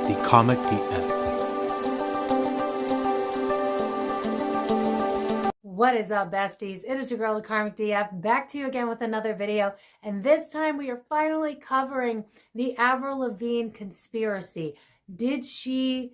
the Karmic DF. What is up, besties? It is your girl, the Karmic DF, back to you again with another video. And this time we are finally covering the Avril Lavigne Conspiracy. Did she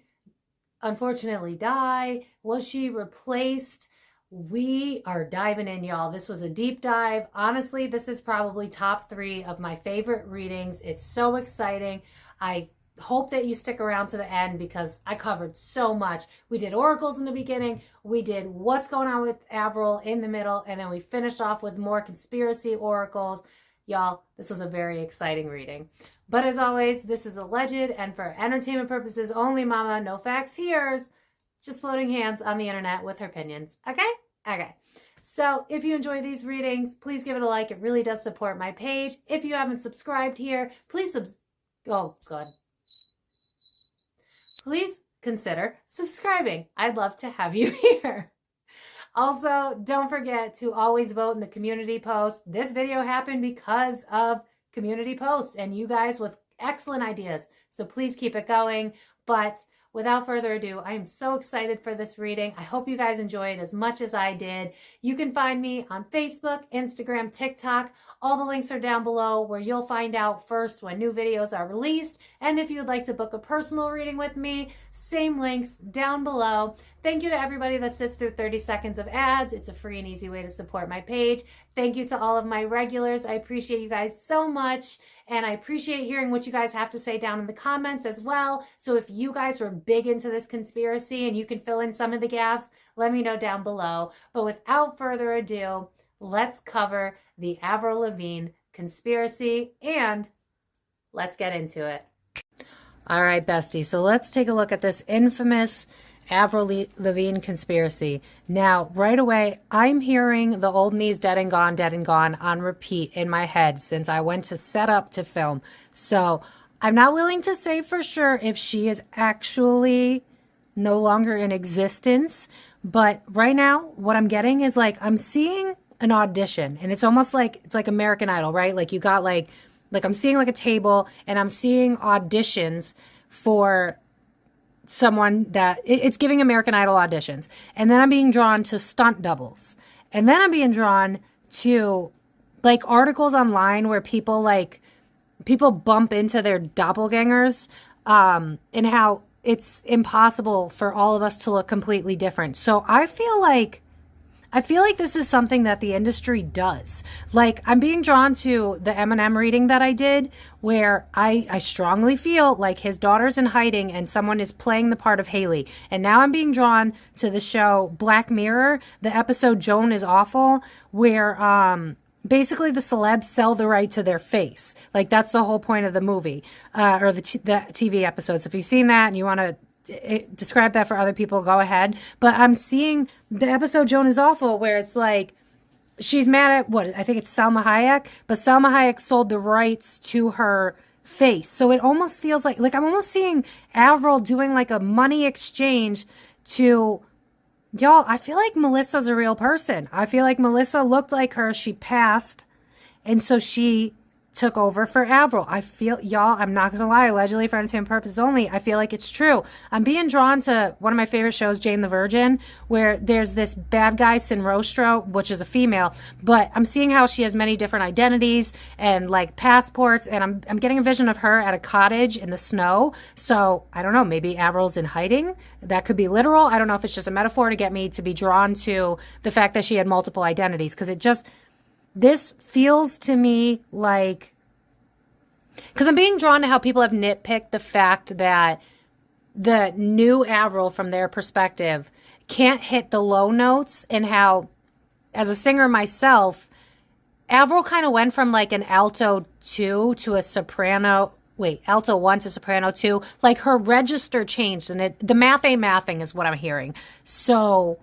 unfortunately die? Was she replaced? We are diving in, y'all. This was a deep dive. Honestly, this is probably top 3 of my favorite readings. It's so exciting. I hope that you stick around to the end because I covered so much. We did oracles in the beginning. We did what's going on with Avril in the middle. And then we finished off with more conspiracy oracles. Y'all, this was a very exciting reading. But as always, this is alleged and for entertainment purposes only, mama. No facts here. Just floating hands on the internet with her opinions. Okay? Okay. So if you enjoy these readings, please give it a like. It really does support my page. If you haven't subscribed here, please please consider subscribing. I'd love to have you here. Also, don't forget to always vote in the community post. This video happened because of community posts and you guys with excellent ideas. So please keep it going. But without further ado, I am so excited for this reading. I hope you guys enjoyed as much as I did. You can find me on Facebook, Instagram, TikTok. All the links are down below where you'll find out first when new videos are released. And if you'd like to book a personal reading with me, same links down below. Thank you to everybody that sits through 30 seconds of ads. It's a free and easy way to support my page. Thank you to all of my regulars. I appreciate you guys so much. And I appreciate hearing what you guys have to say down in the comments as well. So if you guys were big into this conspiracy and you can fill in some of the gaps, let me know down below. But without further ado, let's cover the Avril Lavigne Conspiracy and let's get into it. All right, bestie. So let's take a look at this infamous Avril Lavigne Conspiracy. Now, right away, I'm hearing the old me's dead and gone on repeat in my head since I went to set up to film. So I'm not willing to say for sure if she is actually no longer in existence. But right now, what I'm getting is like, I'm seeing an audition and it's almost like, it's like American Idol, right? Like you got like I'm seeing like a table and I'm seeing auditions for someone that it's giving American Idol auditions. And then I'm being drawn to stunt doubles. And then I'm being drawn to like articles online where people bump into their doppelgangers, and how it's impossible for all of us to look completely different. So I feel like this is something that the industry does. Like I'm being drawn to the Eminem reading that I did where I strongly feel like his daughter's in hiding and someone is playing the part of Haley. And now I'm being drawn to the show Black Mirror, the episode Joan is Awful, where basically the celebs sell the right to their face. Like that's the whole point of the movie or the TV episodes. If you've seen that and you want to describe that for other people, go ahead. But I'm seeing the episode Joan is Awful where it's like she's mad at what I think it's Salma Hayek, but Salma Hayek sold the rights to her face. So it almost feels like I'm almost seeing Avril doing like a money exchange to y'all. I feel like Melissa's a real person. I feel like Melissa looked like her. She passed, and so she took over for Avril. I feel, y'all, I'm not gonna lie, allegedly for entertainment purposes only, I feel like it's true. I'm being drawn to one of my favorite shows, Jane the Virgin, where there's this bad guy, Sinrostro, which is a female, but I'm seeing how she has many different identities and like passports, and I'm getting a vision of her at a cottage in the snow. So I don't know, maybe Avril's in hiding. That could be literal. I don't know if it's just a metaphor to get me to be drawn to the fact that she had multiple identities, because this feels to me like, because I'm being drawn to how people have nitpicked the fact that the new Avril, from their perspective, can't hit the low notes, and how, as a singer myself, Avril kind of went from like an alto 2 to a soprano, alto 1 to soprano 2. Like her register changed, and the math ain't mathing is what I'm hearing. So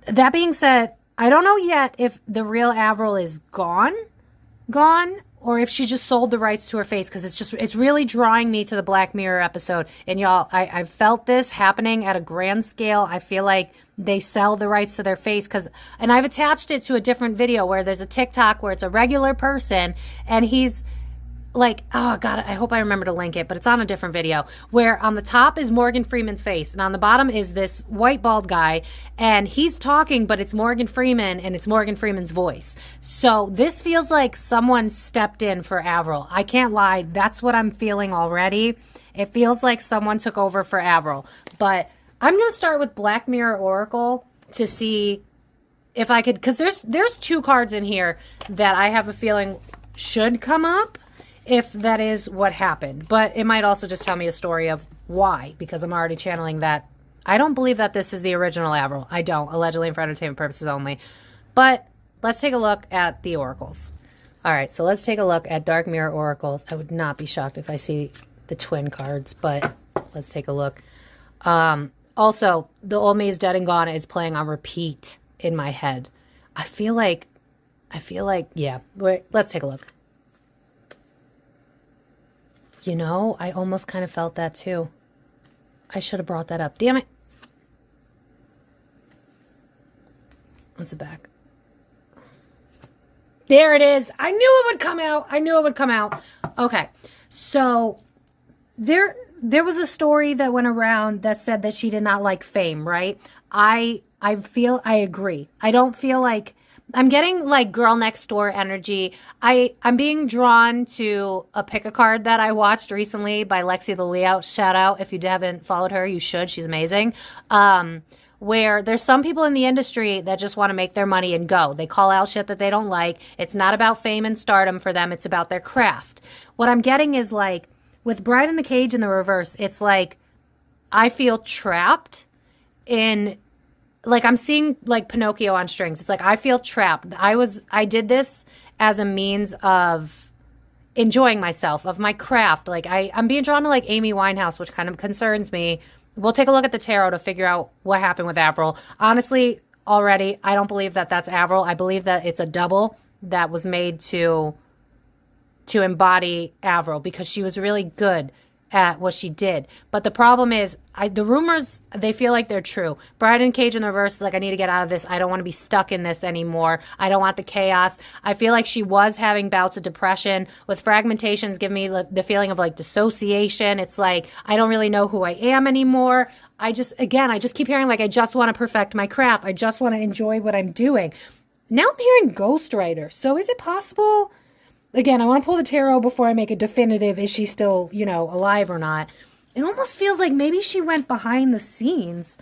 that being said, I don't know yet if the real Avril is gone, or if she just sold the rights to her face, because it's really drawing me to the Black Mirror episode. And y'all, I've felt this happening at a grand scale. I feel like they sell the rights to their face, and I've attached it to a different video where there's a TikTok where it's a regular person and he's like, oh God, I hope I remember to link it, but it's on a different video, where on the top is Morgan Freeman's face and on the bottom is this white bald guy, and he's talking, but it's Morgan Freeman and it's Morgan Freeman's voice. So this feels like someone stepped in for Avril. I can't lie. That's what I'm feeling already. It feels like someone took over for Avril, but I'm going to start with Black Mirror Oracle to see if I could, because there's 2 cards in here that I have a feeling should come up if that is what happened. But it might also just tell me a story of why, because I'm already channeling that. I don't believe that this is the original Avril. I don't, allegedly and for entertainment purposes only. But let's take a look at the oracles. All right, so let's take a look at Dark Mirror Oracles. I would not be shocked if I see the twin cards, but let's take a look. Also, The Old Me is Dead and Gone is playing on repeat in my head. I feel like, yeah. Wait, let's take a look. You know, I almost kind of felt that too. I should have brought that up. Damn it. What's it back? There it is. I knew it would come out. I knew it would come out. Okay. So there was a story that went around that said that she did not like fame, right? I agree. I don't feel like, I'm getting like girl next door energy. I'm being drawn to a pick-a-card that I watched recently by Lexi the Layout. Shout out. If you haven't followed her, you should. She's amazing. Where there's some people in the industry that just want to make their money and go. They call out shit that they don't like. It's not about fame and stardom for them. It's about their craft. What I'm getting is like, with Bride in the Cage in the reverse, it's like, I feel trapped in, like, I'm seeing like Pinocchio on strings. It's like, I feel trapped. I did this as a means of enjoying myself, of my craft. Like I'm being drawn to like Amy Winehouse, which kind of concerns me. We'll take a look at the tarot to figure out what happened with Avril. Honestly, already, I don't believe that that's Avril. I believe that it's a double that was made to embody Avril, because she was really good at what she did. But the problem is, the rumors, they feel like they're true. Bride in Cage in the reverse is like, I need to get out of this. I don't want to be stuck in this anymore. I don't want the chaos. I feel like she was having bouts of depression. With fragmentations, give me the feeling of like dissociation. It's like, I don't really know who I am anymore. I just keep hearing like, I just want to perfect my craft. I just want to enjoy what I'm doing. Now I'm hearing ghostwriter. So is it possible? Again, I want to pull the tarot before I make a definitive, is she still, alive or not? It almost feels like maybe she went behind the scenes,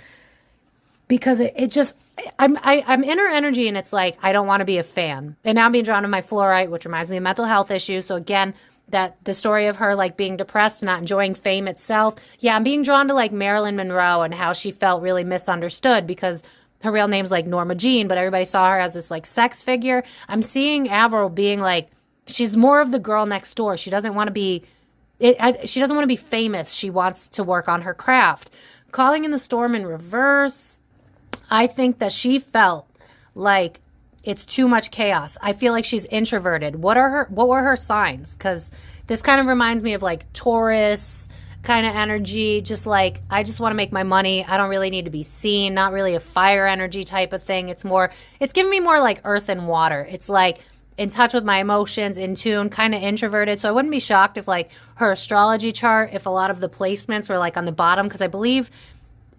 because it just, I'm in her energy, and it's like, I don't want to be a fan. And now I'm being drawn to my fluorite, which reminds me of mental health issues. So again, that the story of her like being depressed and not enjoying fame itself. Yeah, I'm being drawn to like Marilyn Monroe and how she felt really misunderstood because her real name's like Norma Jean, but everybody saw her as this like sex figure. I'm seeing Avril being like, she's more of the girl next door. She doesn't want to be, she doesn't want to be famous. She wants to work on her craft. Calling in the Storm in reverse. I think that she felt like it's too much chaos. I feel like she's introverted. What were her signs? Because this kind of reminds me of like Taurus kind of energy. Just like, I just want to make my money. I don't really need to be seen. Not really a fire energy type of thing. It's giving me more like earth and water. It's like, in touch with my emotions, in tune, kind of introverted. So I wouldn't be shocked if like her astrology chart, if a lot of the placements were like on the bottom, because I believe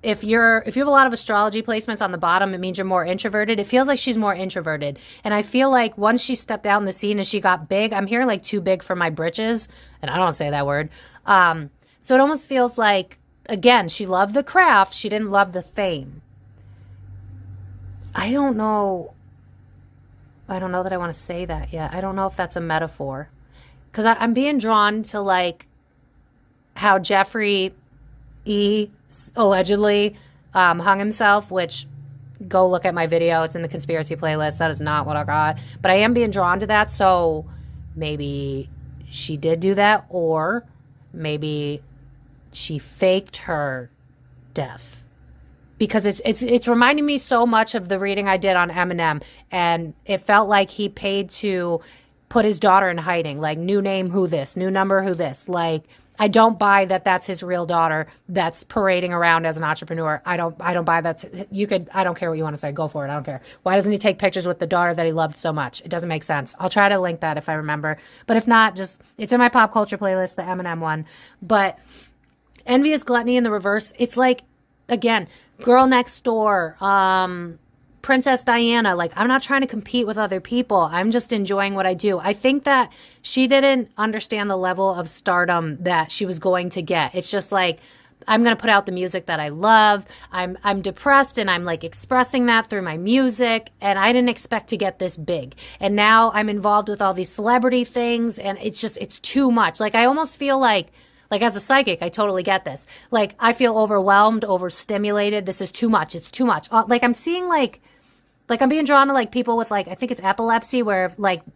if you have a lot of astrology placements on the bottom, it means you're more introverted. It feels like she's more introverted. And I feel like once she stepped out in the scene and she got big, I'm hearing like too big for my britches. And I don't say that word. So it almost feels like, again, she loved the craft. She didn't love the fame. I don't know that I want to say that yet. I don't know if that's a metaphor. Because I'm being drawn to like how Jeffrey allegedly hung himself, which, go look at my video. It's in the conspiracy playlist. That is not what I got. But I am being drawn to that. So maybe she did do that, or maybe she faked her death. Because it's reminding me so much of the reading I did on Eminem, and it felt like he paid to put his daughter in hiding, like new name, who this, new number, who this. Like, I don't buy that that's his real daughter that's parading around as an entrepreneur. I don't buy that. I don't care what you want to say. Go for it. I don't care. Why doesn't he take pictures with the daughter that he loved so much? It doesn't make sense. I'll try to link that if I remember. But if not, it's in my pop culture playlist, the Eminem one. But envious gluttony in the reverse, it's like, again, girl next door, Princess Diana, like, I'm not trying to compete with other people. I'm just enjoying what I do. I think that she didn't understand the level of stardom that she was going to get. It's just like, I'm going to put out the music that I love. I'm depressed and I'm like expressing that through my music. And I didn't expect to get this big. And now I'm involved with all these celebrity things. And it's too much. Like, I almost feel like as a psychic, I totally get this. Like, I feel overwhelmed, overstimulated. This is too much. It's too much. Like, I'm seeing like I'm being drawn to like people with like, I think it's epilepsy, where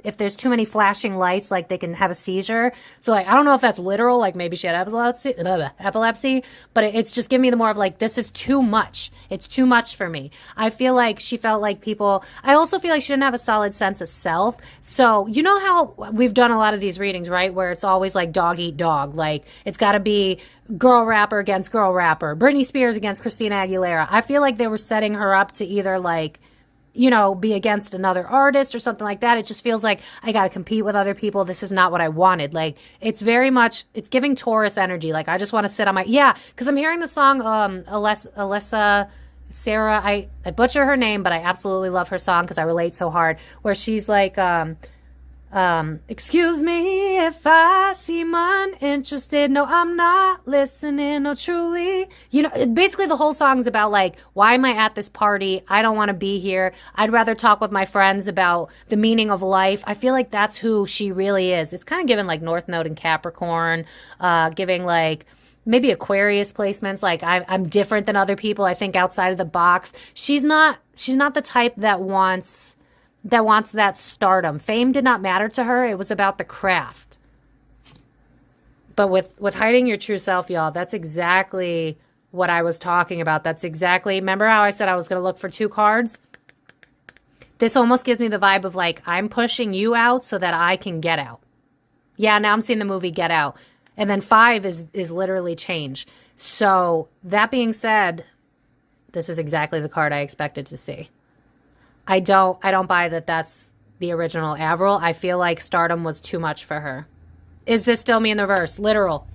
if there's too many flashing lights, like they can have a seizure. So like, I don't know if that's literal, like maybe she had epilepsy, but it's just giving me the more of like, this is too much. It's too much for me. I feel like she felt like I also feel like she didn't have a solid sense of self. So you know how we've done a lot of these readings, right? Where it's always like dog eat dog. Like it's got to be girl rapper against girl rapper, Britney Spears against Christina Aguilera. I feel like they were setting her up to either like, you know, be against another artist or something like that. It just feels like I got to compete with other people. This is not what I wanted. Like, it's very much, it's giving Taurus energy. Like, I just want to sit on because I'm hearing the song, Alyssa, Sarah, I butcher her name, but I absolutely love her song because I relate so hard, where she's like, excuse me if I seem uninterested. No, I'm not listening. No, truly. You know, basically the whole song's about like, why am I at this party? I don't want to be here. I'd rather talk with my friends about the meaning of life. I feel like that's who she really is. It's kind of giving like North Node and Capricorn, giving like maybe Aquarius placements. Like I'm different than other people. I think outside of the box. She's not the type that wants that stardom. Fame did not matter to her. It was about the craft. But with hiding your true self, y'all, that's exactly what I was talking about. Remember how I said I was going to look for 2 cards? This almost gives me the vibe of like, I'm pushing you out so that I can get out. Yeah, now I'm seeing the movie Get Out. And then 5 is literally change. So that being said, this is exactly the card I expected to see. I don't buy that that's the original Avril. I feel like stardom was too much for her. Is this still me in the verse? Literal.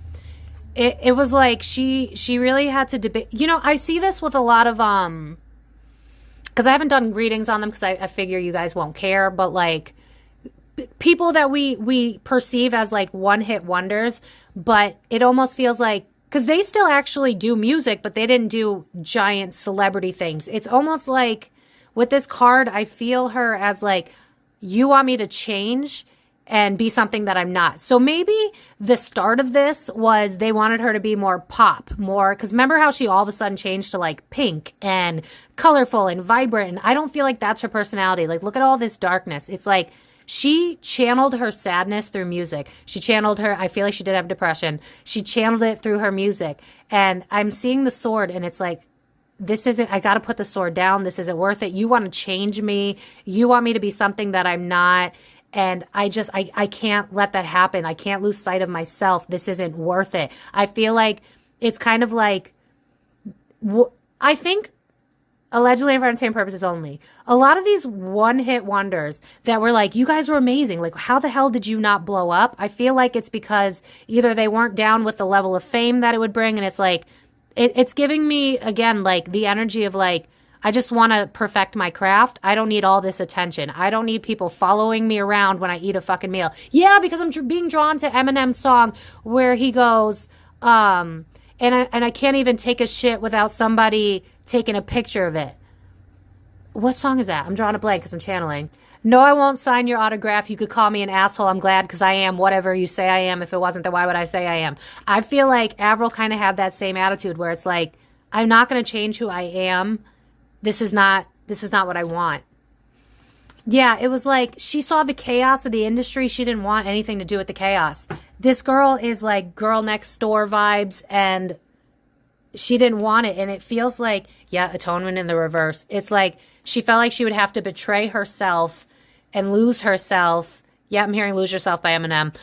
It was like she really had to debate. You know, I see this with a lot of, because I haven't done readings on them because I figure you guys won't care, but like people that we perceive as like one-hit wonders, but it almost feels like, because they still actually do music, but they didn't do giant celebrity things. It's almost like, with this card, I feel her as like, you want me to change and be something that I'm not. So maybe the start of this was they wanted her to be more pop, because remember how she all of a sudden changed to like pink and colorful and vibrant. And I don't feel like that's her personality. Like, look at all this darkness. It's like she channeled her sadness through music. I feel like she did have depression. She channeled it through her music. And I'm seeing the sword and it's like, I got to put the sword down. This isn't worth it. You want to change me. You want me to be something that I'm not. And I can't let that happen. I can't lose sight of myself. This isn't worth it. I feel like it's kind of like, I think allegedly for entertainment purposes only, a lot of these one-hit wonders that were like, you guys were amazing. Like, how the hell did you not blow up? I feel like it's because either they weren't down with the level of fame that it would bring. And it's like, it's giving me, again, like the energy of like, I just want to perfect my craft. I don't need all this attention. I don't need people following me around when I eat a fucking meal. Yeah, because I'm being drawn to Eminem's song where he goes, and I can't even take a shit without somebody taking a picture of it. What song is that? I'm drawing a blank because I'm channeling. No, I won't sign your autograph. You could call me an asshole. I'm glad because I am whatever you say I am. If it wasn't, then why would I say I am? I feel like Avril kind of had that same attitude where it's like, I'm not going to change who I am. This is not what I want. Yeah, it was like she saw the chaos of the industry. She didn't want anything to do with the chaos. This girl is like girl next door vibes and she didn't want it. And it feels like, yeah, atonement in the reverse. It's like she felt like she would have to betray herself and lose herself. Yeah, I'm hearing Lose Yourself by Eminem.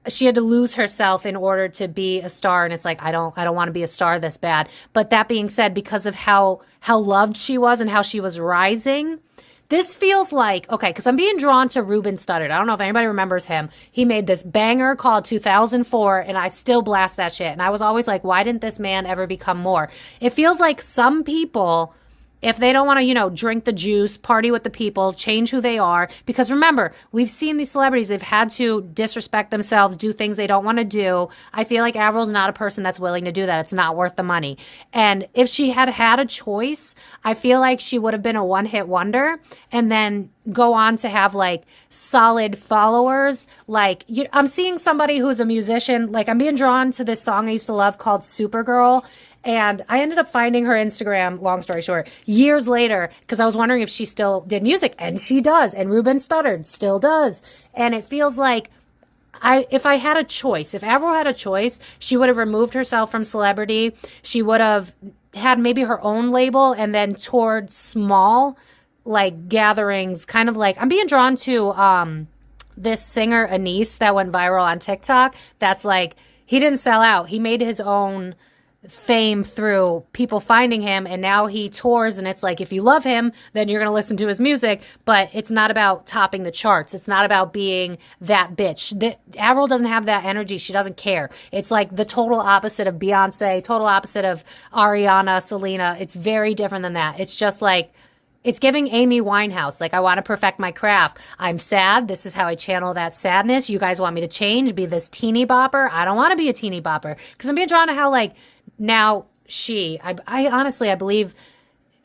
she had to lose herself in order to be a star. And it's like, I don't want to be a star this bad. But that being said, because of how loved she was and how she was rising, this feels like, okay, because I'm being drawn to Ruben Studdard. I don't know if anybody remembers him. He made this banger called 2004, and I still blast that shit. And I was always like, why didn't this man ever become more? It feels like some people, if they don't want to, drink the juice, party with the people, change who they are. Because remember, we've seen these celebrities, they've had to disrespect themselves, do things they don't want to do. I feel like Avril's not a person that's willing to do that. It's not worth the money. And if she had had a choice, I feel like she would have been a one-hit wonder and then go on to have like solid followers. Like I'm seeing somebody who's a musician, like I'm being drawn to this song I used to love called Supergirl. And I ended up finding her Instagram, long story short, years later, because I was wondering if she still did music. And she does. And Ruben Studdard still does. And it feels like if I had a choice, if Avril had a choice, she would have removed herself from celebrity. She would have had maybe her own label and then toured small, like gatherings, kind of like, I'm being drawn to this singer, Anise, that went viral on TikTok. That's like, he didn't sell out. He made his own fame through people finding him, and now he tours, and it's like, if you love him, then you're going to listen to his music, but it's not about topping the charts. It's not about being that bitch. Avril doesn't have that energy. She doesn't care. It's like the total opposite of Beyonce, total opposite of Ariana, Selena. It's very different than that. It's just like, it's giving Amy Winehouse. Like, I want to perfect my craft. I'm sad. This is how I channel that sadness. You guys want me to change, be this teeny bopper? I don't want to be a teeny bopper. Because I'm being drawn to how, like, now I honestly, I believe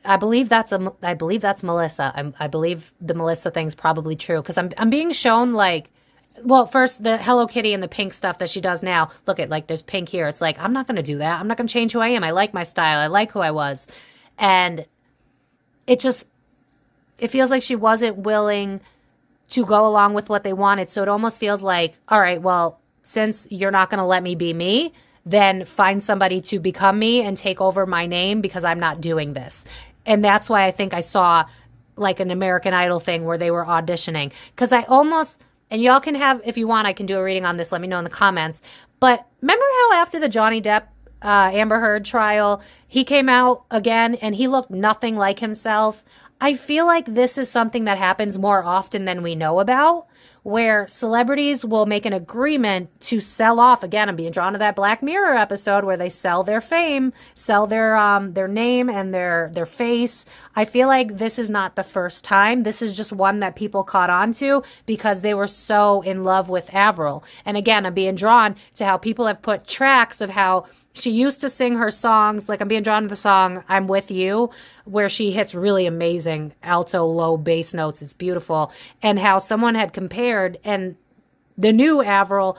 that's Melissa. I believe the Melissa thing's probably true. Because I'm being shown, like, well, first, the Hello Kitty and the pink stuff that she does now. Look at, like, there's pink here. It's like, I'm not going to do that. I'm not going to change who I am. I like my style. I like who I was. And it feels like she wasn't willing to go along with what they wanted. So it almost feels like, all right, well, since you're not going to let me be me, then find somebody to become me and take over my name because I'm not doing this. And that's why I think I saw like an American Idol thing where they were auditioning. Because I almost, and y'all can have, if you want, I can do a reading on this. Let me know in the comments. But remember how after the Johnny Depp Amber Heard trial, he came out again and he looked nothing like himself? I feel like this is something that happens more often than we know about, where celebrities will make an agreement to sell off. Again, I'm being drawn to that Black Mirror episode where they sell their fame, sell their name and their face. I feel like this is not the first time. This is just one that people caught on to because they were so in love with Avril. And again, I'm being drawn to how people have put tracks of how she used to sing her songs. Like, I'm being drawn to the song I'm With You, where she hits really amazing alto, low bass notes. It's beautiful. And how someone had compared, and the new Avril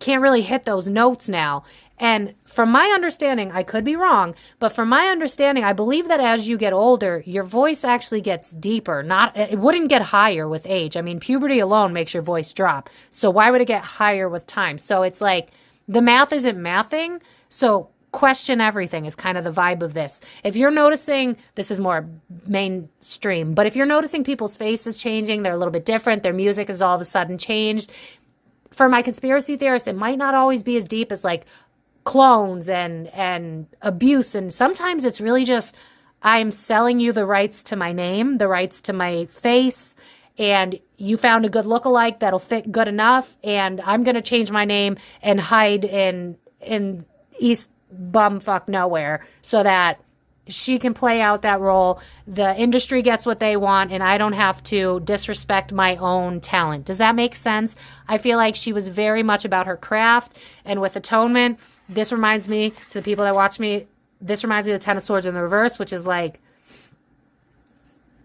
can't really hit those notes now. And from my understanding, I could be wrong, but from my understanding, I believe that as you get older, your voice actually gets deeper. It wouldn't get higher with age. I mean, puberty alone makes your voice drop. So why would it get higher with time? So it's like the math isn't mathing. So question everything is kind of the vibe of this. If you're noticing, this is more mainstream, but if you're noticing people's faces changing, they're a little bit different, their music is all of a sudden changed. For my conspiracy theorists, it might not always be as deep as like clones and abuse. And sometimes it's really just, I'm selling you the rights to my name, the rights to my face, and you found a good lookalike that'll fit good enough, and I'm going to change my name and hide in East bumfuck nowhere so that she can play out that role. The industry gets what they want, and I don't have to disrespect my own talent. Does that make sense? I feel like she was very much about her craft, and with Atonement, this reminds me, to the people that watch me, this reminds me of the Ten of Swords in the reverse, which is like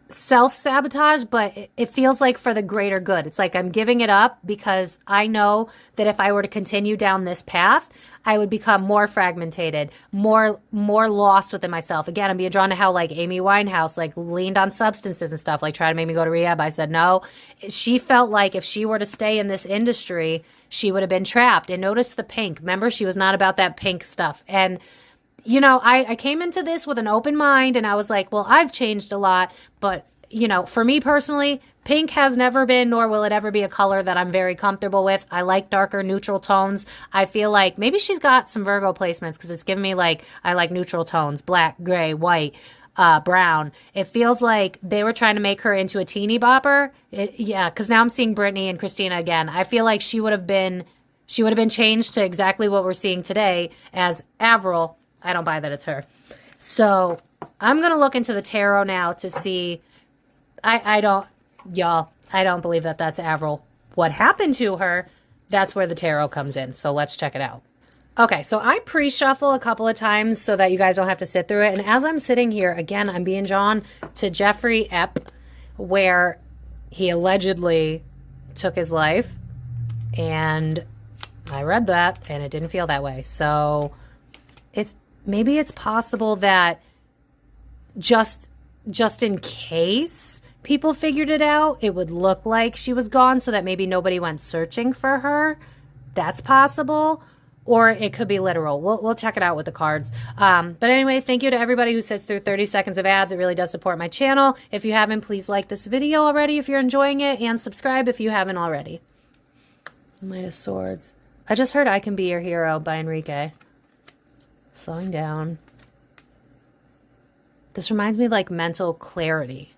self-sabotage, but it feels like for the greater good. It's like I'm giving it up because I know that if I were to continue down this path, I would become more fragmented, more lost within myself. Again, I'm being drawn to how like Amy Winehouse like leaned on substances and stuff, like tried to make me go to rehab. I said no. She felt like if she were to stay in this industry, she would have been trapped. And notice the pink. Remember, she was not about that pink stuff. And you know, I came into this with an open mind and I was like, well, I've changed a lot, but you know, for me personally, pink has never been, nor will it ever be a color that I'm very comfortable with. I like darker neutral tones. I feel like maybe she's got some Virgo placements because it's giving me like, I like neutral tones, black, gray, white, brown. It feels like they were trying to make her into a teeny bopper. Yeah, because now I'm seeing Britney and Christina again. I feel like she would have been changed to exactly what we're seeing today as Avril. I don't buy that it's her. So I'm going to look into the tarot now to see. I don't believe that that's Avril. What happened to her? That's where the tarot comes in. So let's check it out. Okay, so I pre-shuffle a couple of times so that you guys don't have to sit through it. And as I'm sitting here, again, I'm being drawn to Jeffrey Epstein, where he allegedly took his life. And I read that, and it didn't feel that way. So maybe it's possible that just in case people figured it out, it would look like she was gone so that maybe nobody went searching for her. That's possible. Or it could be literal. We'll check it out with the cards. But anyway, thank you to everybody who sits through 30 seconds of ads. It really does support my channel. If you haven't, please like this video already if you're enjoying it, and subscribe if you haven't already. Knight of Swords. I just heard I Can Be Your Hero by Enrique. Slowing down. This reminds me of like mental clarity.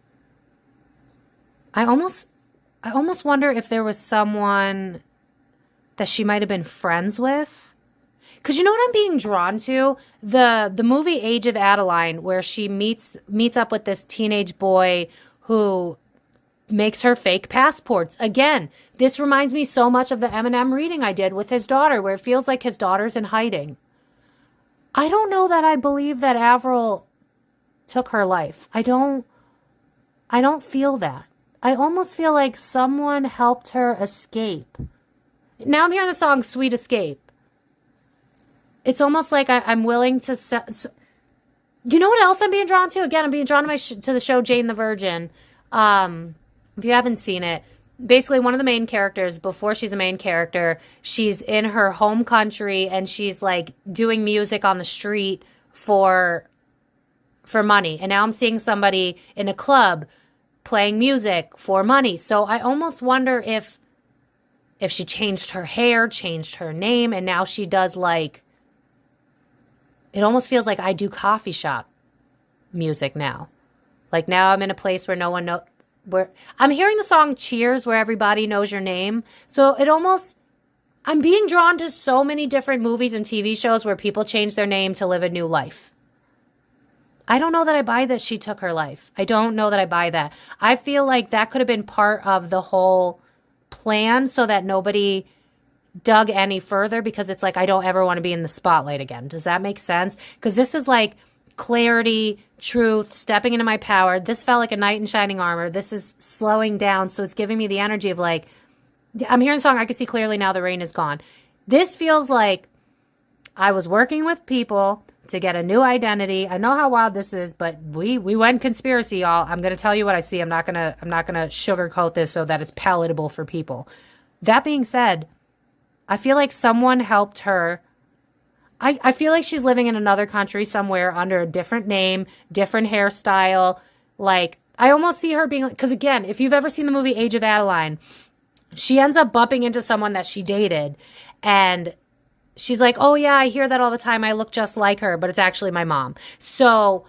I almost wonder if there was someone that she might have been friends with. Because you know what I'm being drawn to? The movie Age of Adeline, where she meets up with this teenage boy who makes her fake passports. Again, this reminds me so much of the Eminem reading I did with his daughter, where it feels like his daughter's in hiding. I don't know that I believe that Avril took her life. I don't feel that. I almost feel like someone helped her escape. Now I'm hearing the song Sweet Escape. It's almost like I'm willing to... You know what else I'm being drawn to? Again, I'm being drawn to the show Jane the Virgin. If you haven't seen it, basically one of the main characters, before she's a main character, she's in her home country and she's like doing music on the street for money. And now I'm seeing somebody in a club playing music for money. So I almost wonder if she changed her hair, changed her name, and now she does like... It almost feels like I do coffee shop music now. Like now I'm in a place where no one knows... Where I'm hearing the song Cheers, where everybody knows your name. So it almost... I'm being drawn to so many different movies and TV shows where people change their name to live a new life. I don't know that I buy that she took her life. I don't know that I buy that. I feel like that could have been part of the whole plan so that nobody dug any further, because it's like I don't ever want to be in the spotlight again. Does that make sense? Because this is like clarity, truth, stepping into my power. This felt like a knight in shining armor. This is slowing down, so it's giving me the energy of like, I'm hearing the song I Can See Clearly Now the Rain Is Gone. This feels like I was working with people to get a new identity. I know how wild this is, but we went conspiracy, y'all. I'm gonna tell you what I see. I'm not gonna sugarcoat this so that it's palatable for people. That being said, I feel like someone helped her. I feel like she's living in another country somewhere under a different name, different hairstyle. Like, I almost see her being like, because again, if you've ever seen the movie Age of Adeline, she ends up bumping into someone that she dated, and she's like, oh yeah, I hear that all the time. I look just like her, but it's actually my mom. So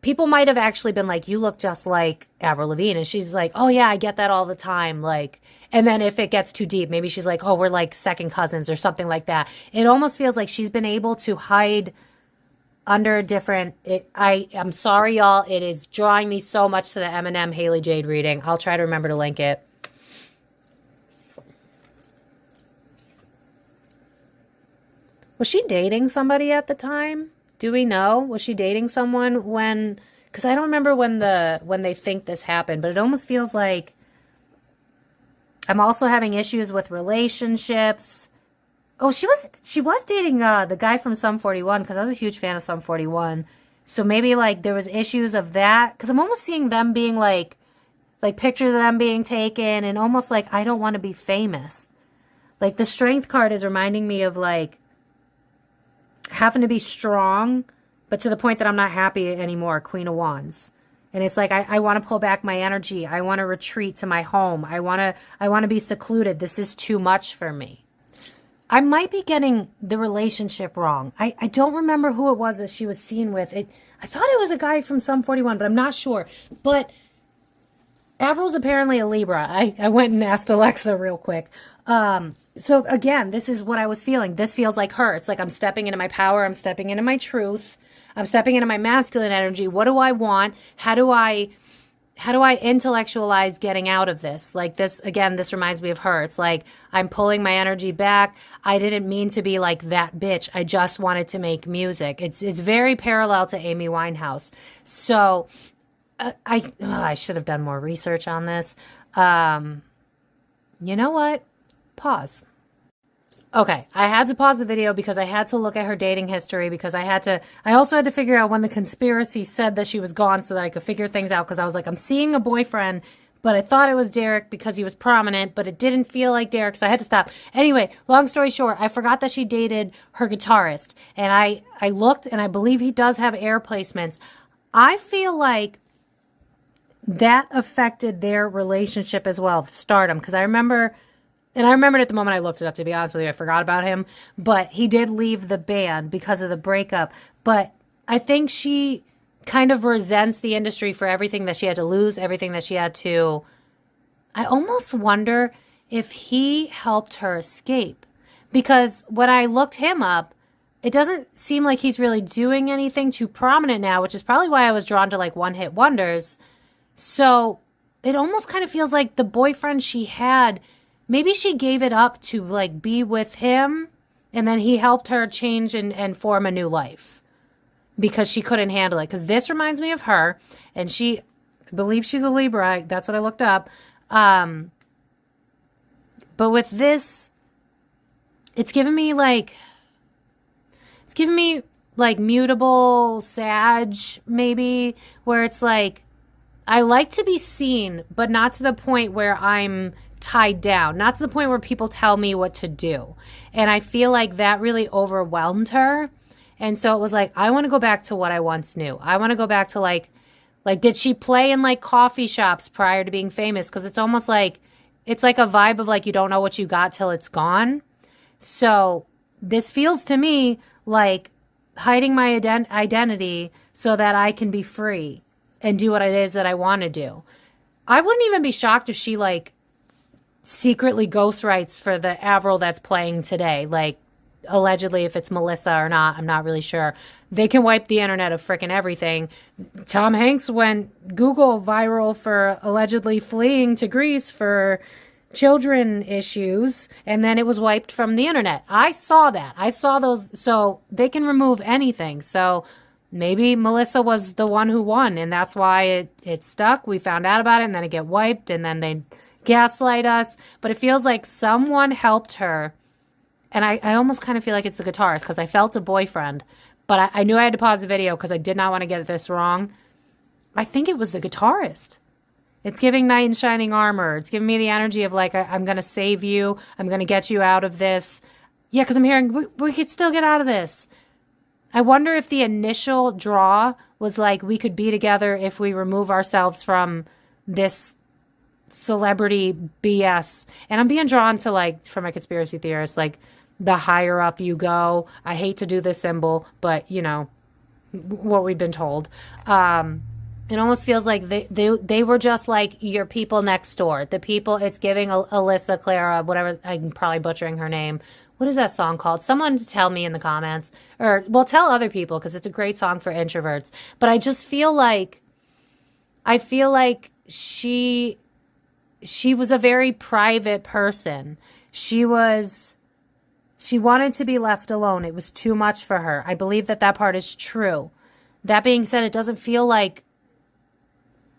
people might have actually been like, you look just like Avril Lavigne. And she's like, oh yeah, I get that all the time. Like, and then if it gets too deep, maybe she's like, oh, we're like second cousins or something like that. It almost feels like she's been able to hide under a different... I'm sorry, y'all. It is drawing me so much to the Eminem Haley Jade reading. I'll try to remember to link it. Was she dating somebody at the time? Do we know? Was she dating someone when... Because I don't remember when they think this happened, but it almost feels like I'm also having issues with relationships. Oh, she was dating the guy from Sum 41, because I was a huge fan of Sum 41. So maybe like there was issues of that, because I'm almost seeing them being like pictures of them being taken, and almost like I don't want to be famous. Like the Strength card is reminding me of like having to be strong, but to the point that I'm not happy anymore. Queen of Wands. And it's like, I want to pull back my energy. I want to retreat to my home. I want to be secluded. This is too much for me. I might be getting the relationship wrong. I don't remember who it was that she was seen with. I thought it was a guy from Sum 41, but I'm not sure. But Avril's apparently a Libra. I went and asked Alexa real quick. So again, this is what I was feeling. This feels like her. It's like I'm stepping into my power. I'm stepping into my truth. I'm stepping into my masculine energy. What do I want? How do I intellectualize getting out of this? Like this, again, this reminds me of her. It's like I'm pulling my energy back. I didn't mean to be like that bitch. I just wanted to make music. It's very parallel to Amy Winehouse. So I should have done more research on this. You know what? Pause. Okay, I had to pause the video because I had to look at her dating history, because I also had to figure out when the conspiracy said that she was gone so that I could figure things out, because I was like, I'm seeing a boyfriend, but I thought it was Derek because he was prominent, but it didn't feel like Derek, so I had to stop. Anyway, long story short, I forgot that she dated her guitarist, and I looked, and I believe he does have air placements. I feel like that affected their relationship as well, stardom, because I remembered at the moment I looked it up, to be honest with you. I forgot about him. But he did leave the band because of the breakup. But I think she kind of resents the industry for everything that she had to lose, everything that she had to... I almost wonder if he helped her escape. Because when I looked him up, it doesn't seem like he's really doing anything too prominent now, which is probably why I was drawn to like one-hit wonders. So it almost kind of feels like the boyfriend she had... Maybe she gave it up to like be with him, and then he helped her change and form a new life because she couldn't handle it. Because this reminds me of her, and I believe she's a Libra. That's what I looked up. But with this, it's giving me like mutable Sag, maybe, where it's like, I like to be seen, but not to the point where I'm tied down, not to the point where people tell me what to do. And I feel like that really overwhelmed her. And so it was like, I want to go back to what I once knew. I want to go back to like did she play in like coffee shops prior to being famous? Because it's almost like, it's like a vibe of like, you don't know what you got till it's gone. So this feels to me like hiding my identity so that I can be free and do what it is that I want to do. I wouldn't even be shocked if she like secretly ghostwrites for the Avril that's playing today. Like, allegedly, if it's Melissa or not, I'm not really sure. They can wipe the internet of frickin' everything. Tom Hanks went Google viral for allegedly fleeing to Greece for children issues, and then it was wiped from the internet. I saw that. I saw those. So they can remove anything. So maybe Melissa was the one who won, and that's why it stuck. We found out about it, and then it get wiped, and then they gaslight us. But it feels like someone helped her. And I almost kind of feel like it's the guitarist, because I felt a boyfriend. But I knew I had to pause the video because I did not want to get this wrong. I think it was the guitarist. It's giving knight in shining armor. It's giving me the energy of like, I'm going to save you. I'm going to get you out of this. Yeah, because I'm hearing, we could still get out of this. I wonder if the initial draw was like, we could be together if we remove ourselves from this celebrity BS. And I'm being drawn to, like, for my conspiracy theorists, like, the higher up you go. I hate to do this symbol, but, you know, what we've been told. It almost feels like they were just like your people next door. The people, it's giving Alyssa, Clara, whatever, I'm probably butchering her name. What is that song called? Someone tell me in the comments. Or, well, tell other people, because it's a great song for introverts. But I just feel like, she was a very private person. She wanted to be left alone. It was too much for her. I believe that part is true. That being said, it doesn't feel like,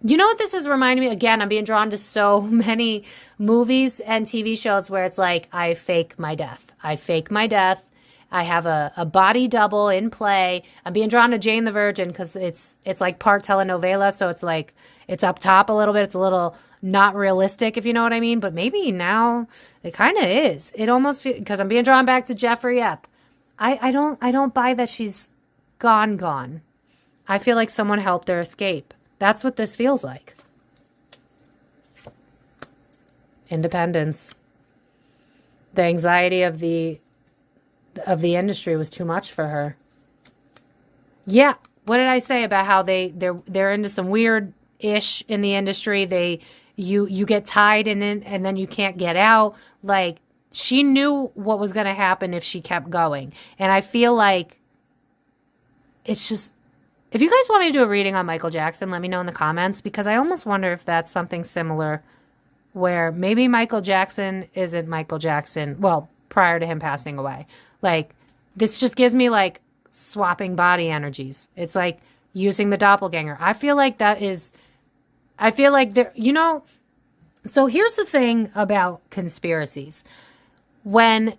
you know what this is reminding me? Again, I'm being drawn to so many movies and TV shows where it's like, I fake my death. I fake my death. I have a body double in play. I'm being drawn to Jane the Virgin because it's like part telenovela. So it's like, it's up top a little bit. It's a little not realistic, if you know what I mean. But maybe now it kind of is. It almost feels, because I'm being drawn back to Jeffrey Epstein. I don't buy that she's gone. I feel like someone helped her escape. That's what this feels like. Independence. The anxiety of the industry was too much for her. Yeah. What did I say about how they're into some weird ish in the industry? You get tied and then you can't get out. Like, she knew what was going to happen if she kept going. And I feel like it's just, if you guys want me to do a reading on Michael Jackson, let me know in the comments, because I almost wonder if that's something similar where maybe Michael Jackson isn't Michael Jackson, well, prior to him passing away. Like, this just gives me like swapping body energies. It's like using the doppelganger. I feel like there, you know, so here's the thing about conspiracies. When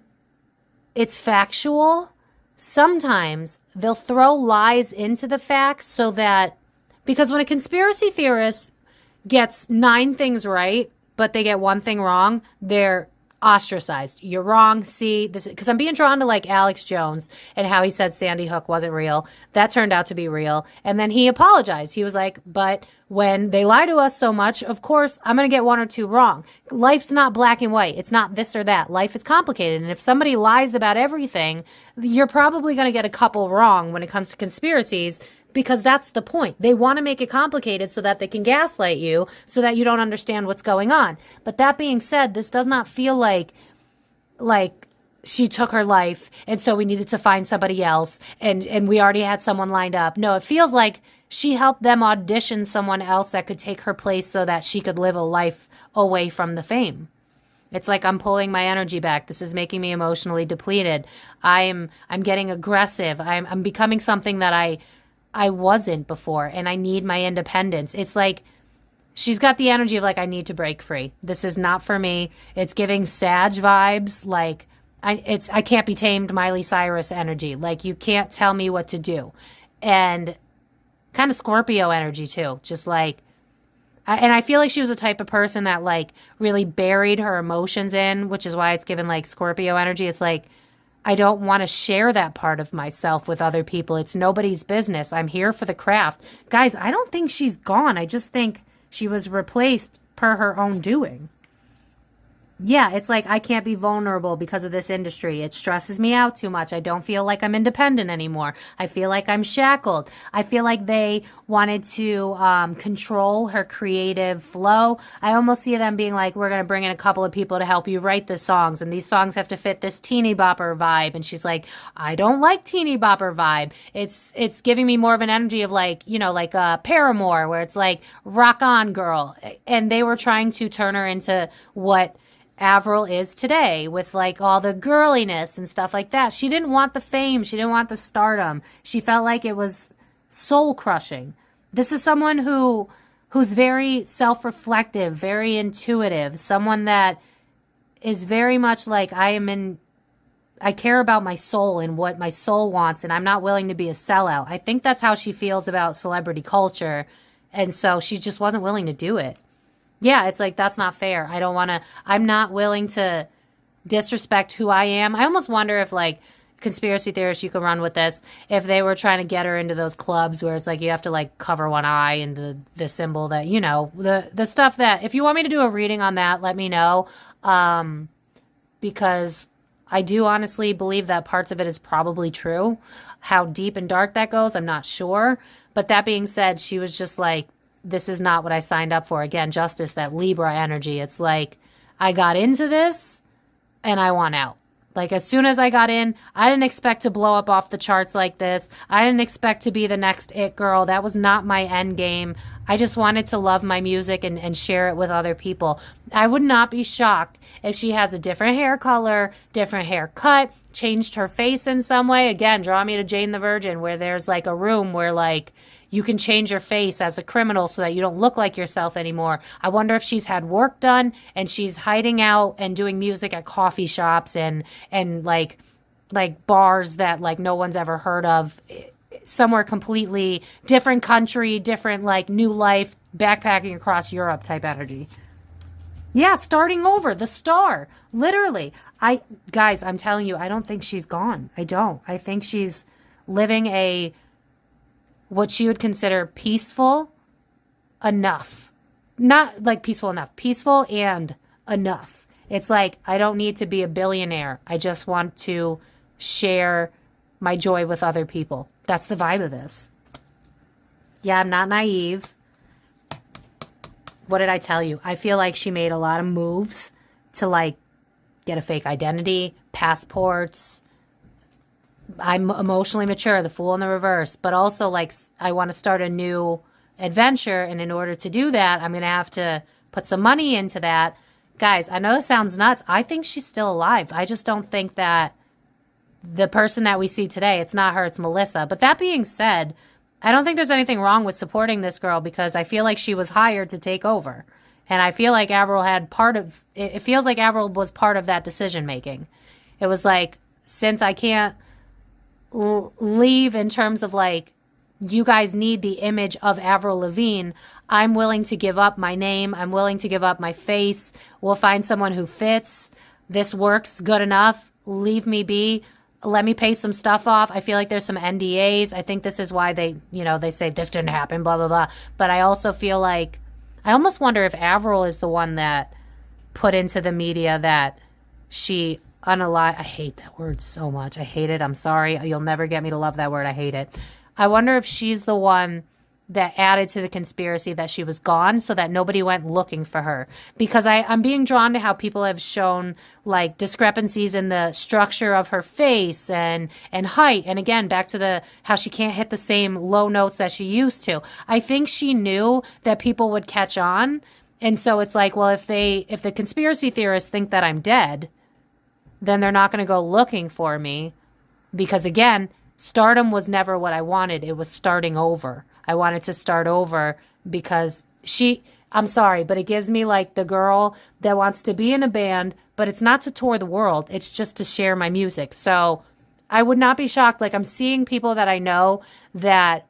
it's factual, sometimes they'll throw lies into the facts so that, because when a conspiracy theorist gets 9 things right, but they get 1 thing wrong, they're ostracized. You're wrong. See, this, because I'm being drawn to like Alex Jones and how he said Sandy Hook wasn't real. That turned out to be real. And then he apologized. He was like, but when they lie to us so much, of course, I'm going to get 1 or 2 wrong. Life's not black and white. It's not this or that. Life is complicated. And if somebody lies about everything, you're probably going to get a couple wrong when it comes to conspiracies, because that's the point. They want to make it complicated so that they can gaslight you, so that you don't understand what's going on. But that being said, this does not feel like she took her life and so we needed to find somebody else and we already had someone lined up. No, it feels like she helped them audition someone else that could take her place so that she could live a life away from the fame. It's like I'm pulling my energy back. This is making me emotionally depleted. I'm getting aggressive. I'm becoming something that I wasn't before, and I need my independence. It's like she's got the energy of like, I need to break free. This is not for me. It's giving Sag vibes. Like I can't be tamed, Miley Cyrus energy. Like, you can't tell me what to do. And kind of Scorpio energy too. Just like, and I feel like she was the type of person that like really buried her emotions in, which is why it's given like Scorpio energy. It's like, I don't want to share that part of myself with other people. It's nobody's business. I'm here for the craft. Guys, I don't think she's gone. I just think she was replaced per her own doing. Yeah, it's like I can't be vulnerable because of this industry. It stresses me out too much. I don't feel like I'm independent anymore. I feel like I'm shackled. I feel like they wanted to control her creative flow. I almost see them being like, we're going to bring in a couple of people to help you write the songs, and these songs have to fit this teeny bopper vibe. And she's like, I don't like teeny bopper vibe. It's giving me more of an energy of like, you know, like Paramore, where it's like rock on girl. And they were trying to turn her into what Avril is today, with like all the girliness and stuff like that. She didn't want the fame. She didn't want the stardom. She felt like it was soul crushing. This is someone who's very self-reflective, very intuitive, someone that is very much like, I care about my soul and what my soul wants, and I'm not willing to be a sellout. I think that's how she feels about celebrity culture. And so she just wasn't willing to do it. Yeah, it's like, that's not fair. I'm not willing to disrespect who I am. I almost wonder if like conspiracy theorists, you can run with this, if they were trying to get her into those clubs where it's like you have to like cover one eye and the symbol that, you know, the stuff that, if you want me to do a reading on that, let me know. Because I do honestly believe that parts of it is probably true. How deep and dark that goes, I'm not sure. But that being said, she was just like, this is not what I signed up for. Again, justice, that Libra energy. It's like, I got into this and I want out. Like, as soon as I got in, I didn't expect to blow up off the charts like this. I didn't expect to be the next it girl. That was not my end game. I just wanted to love my music and share it with other people. I would not be shocked if she has a different hair color, different haircut, changed her face in some way. Again, draw me to Jane the Virgin, where there's like a room where like you can change your face as a criminal so that you don't look like yourself anymore. I wonder if she's had work done and she's hiding out and doing music at coffee shops and like bars that like no one's ever heard of, somewhere completely different country, different like new life, backpacking across Europe type energy. Yeah, starting over, the star, literally. Guys, I'm telling you, I don't think she's gone. I don't. I think she's living what she would consider peaceful, enough. Not like peaceful enough. Peaceful and enough. It's like, I don't need to be a billionaire. I just want to share my joy with other people. That's the vibe of this. Yeah, I'm not naive. What did I tell you? I feel like she made a lot of moves to like get a fake identity, passports. I'm emotionally mature, the Fool in the reverse, but also like I want to start a new adventure, and in order to do that, I'm going to have to put some money into that. Guys, I know this sounds nuts. I think she's still alive. I just don't think that the person that we see today, it's not her, it's Melissa. But that being said, I don't think there's anything wrong with supporting this girl, because I feel like she was hired to take over. And I feel like Avril had part of, it feels like Avril was part of that decision making. It was like, since I can't leave in terms of like, you guys need the image of Avril Lavigne, I'm willing to give up my name. I'm willing to give up my face. We'll find someone who fits. This works good enough. Leave me be. Let me pay some stuff off. I feel like there's some NDAs. I think this is why they, you know, they say this didn't happen, blah, blah, blah. But I also feel like, I almost wonder if Avril is the one that put into the media that she unalive. I hate that word so much. I hate it. I'm sorry. You'll never get me to love that word. I hate it. I wonder if she's the one that added to the conspiracy that she was gone so that nobody went looking for her. Because I'm being drawn to how people have shown like discrepancies in the structure of her face and height. And again, back to the how she can't hit the same low notes that she used to. I think she knew that people would catch on. And so it's like, well, if the conspiracy theorists think that I'm dead, then they're not going to go looking for me. Because again, stardom was never what I wanted. It was starting over. I wanted to start over because I'm sorry, but it gives me like the girl that wants to be in a band, but it's not to tour the world. It's just to share my music. So I would not be shocked. Like I'm seeing people that I know that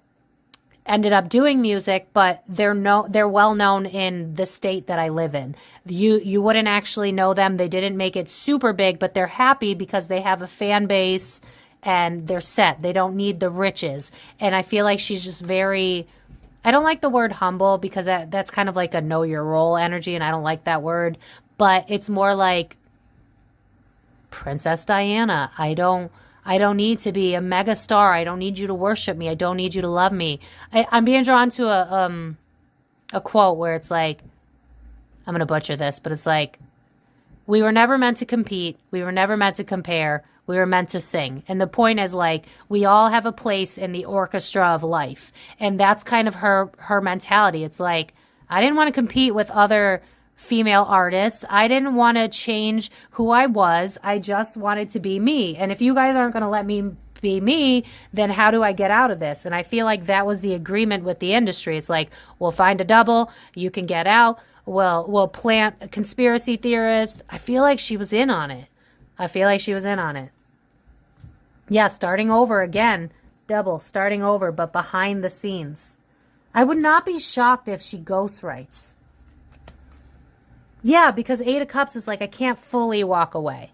ended up doing music, but they're well known in the state that I live in. You wouldn't actually know them. They didn't make it super big, but they're happy because they have a fan base and they're set. They don't need the riches. And I feel like she's just very, I don't like the word humble because that's kind of like a know your role energy, and I don't like that word. But it's more like Princess Diana. I don't need to be a mega star. I don't need you to worship me. I don't need you to love me. I'm being drawn to a quote where it's like, I'm going to butcher this, but it's like, we were never meant to compete. We were never meant to compare. We were meant to sing. And the point is like, we all have a place in the orchestra of life. And that's kind of her mentality. It's like, I didn't want to compete with other female artists. I didn't want to change who I was. I just wanted to be me. And if you guys aren't going to let me be me, then how do I get out of this? And I feel like that was the agreement with the industry. It's like, we'll find a double. You can get out. We'll plant a conspiracy theorist. I feel like she was in on it. Yeah, starting over again. Double, starting over, but behind the scenes. I would not be shocked if she ghostwrites. Yeah, because 8 of Cups is like, I can't fully walk away.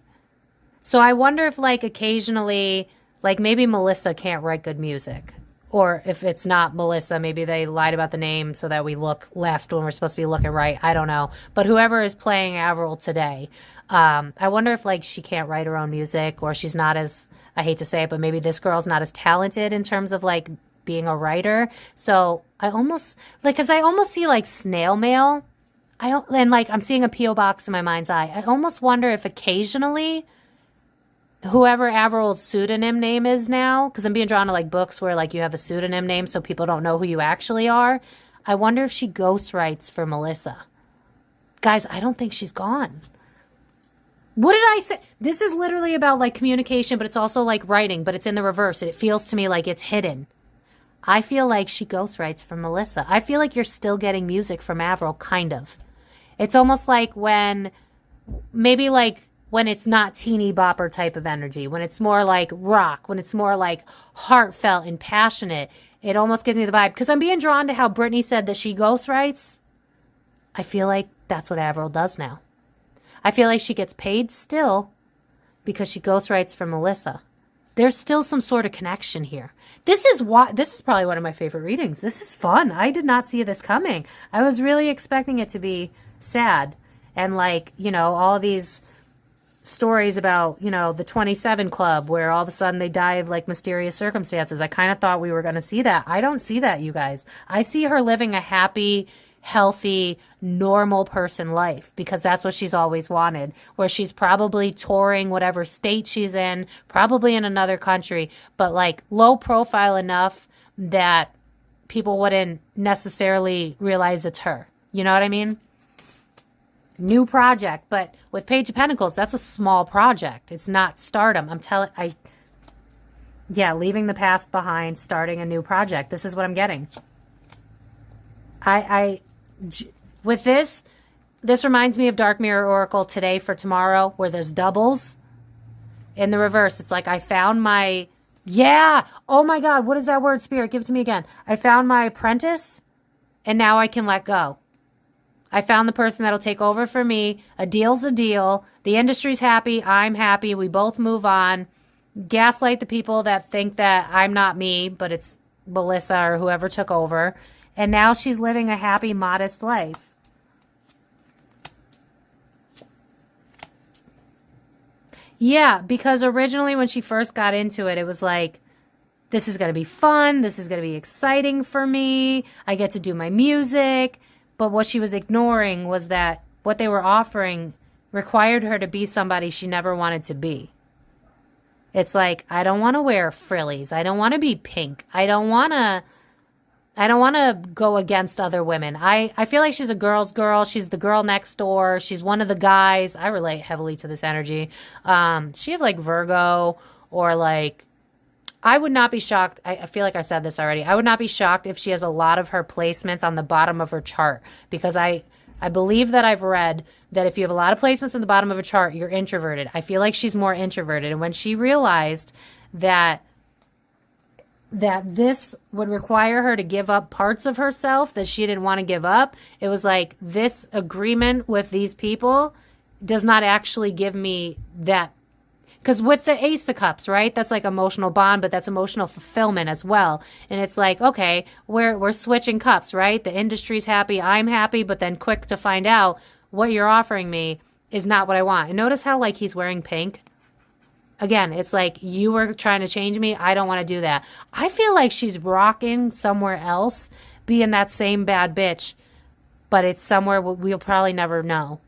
So I wonder if like occasionally, like maybe Melissa can't write good music. Or if it's not Melissa, maybe they lied about the name so that we look left when we're supposed to be looking right. I don't know. But whoever is playing Avril today, I wonder if like she can't write her own music, or she's not as, I hate to say it, but maybe this girl's not as talented in terms of like being a writer. So I almost, like, because I almost see like snail mail. And like I'm seeing a P.O. box in my mind's eye. I almost wonder if occasionally whoever Avril's pseudonym name is now, because I'm being drawn to like books where like you have a pseudonym name so people don't know who you actually are. I wonder if she ghostwrites for Melissa. Guys, I don't think she's gone. What did I say? This is literally about like communication, but it's also like writing, but it's in the reverse. It feels to me like it's hidden. I feel like she ghostwrites for Melissa. I feel like you're still getting music from Avril, kind of. It's almost like when, maybe like, when it's not teeny bopper type of energy, when it's more like rock, when it's more like heartfelt and passionate, it almost gives me the vibe. Because I'm being drawn to how Britney said that she ghostwrites. I feel like that's what Avril does now. I feel like she gets paid still because she ghostwrites for Melissa. there's still some sort of connection here. This is probably one of my favorite readings. This is fun. I did not see this coming. I was really expecting it to be sad and like, you know, all these stories about, you know, the 27 Club where all of a sudden they die of like mysterious circumstances. I kind of thought we were going to see that. I don't see that, you guys. I see her living a happy, healthy, normal person life, because that's what she's always wanted, where she's probably touring whatever state she's in, probably in another country, but like low profile enough that people wouldn't necessarily realize it's her. You know what I mean? New project, but with Page of Pentacles, that's a small project. It's not stardom. Leaving the past behind, starting a new project. This is what I'm getting. With this reminds me of Dark Mirror Oracle Today for Tomorrow, where there's doubles. In the reverse, it's like I found my, oh my God, what is that word, Spirit? Give it to me again. I found my apprentice, and now I can let go. I found the person that'll take over for me. A deal's a deal. The industry's happy. I'm happy. We both move on. Gaslight the people that think that I'm not me, but it's Melissa or whoever took over. And now she's living a happy, modest life. Yeah, because originally when she first got into it, it was like, this is going to be fun. This is going to be exciting for me. I get to do my music. But what she was ignoring was that what they were offering required her to be somebody she never wanted to be. It's like, I don't want to wear frillies. I don't want to be pink. I don't want to go against other women. I feel like she's a girl's girl. She's the girl next door. She's one of the guys. I relate heavily to this energy. She have like Virgo or like, I would not be shocked. I feel like I said this already. I would not be shocked if she has a lot of her placements on the bottom of her chart, because I believe that I've read that if you have a lot of placements on the bottom of a chart, you're introverted. I feel like she's more introverted. And when she realized that this would require her to give up parts of herself that she didn't want to give up, it was like, this agreement with these people does not actually give me that. Because with the Ace of Cups, right, that's like emotional bond, but that's emotional fulfillment as well. And it's like, okay, we're switching cups, right? The industry's happy, I'm happy, but then quick to find out what you're offering me is not what I want. And notice how like he's wearing pink. Again, it's like, you were trying to change me. I don't want to do that. I feel like she's rocking somewhere else, being that same bad bitch, but it's somewhere we'll probably never know.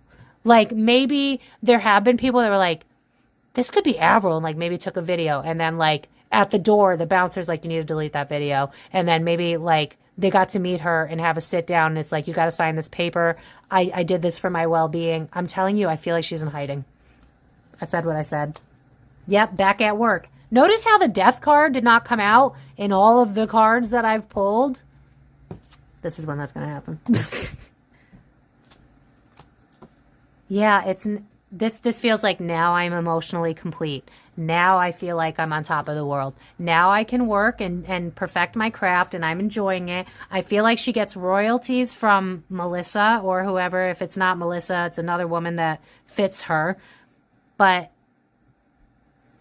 Like maybe there have been people that were like, this could be Avril, and like maybe took a video, and then like at the door, the bouncer's like, you need to delete that video. And then maybe like they got to meet her and have a sit down, and it's like, you got to sign this paper. I did this for my well-being. I'm telling you, I feel like she's in hiding. I said what I said. Yep, back at work. Notice how the death card did not come out in all of the cards that I've pulled. This is when that's going to happen. Yeah, it's... This feels like now I'm emotionally complete. Now I feel like I'm on top of the world. Now I can work and perfect my craft, and I'm enjoying it. I feel like she gets royalties from Melissa or whoever. If it's not Melissa, it's another woman that fits her. And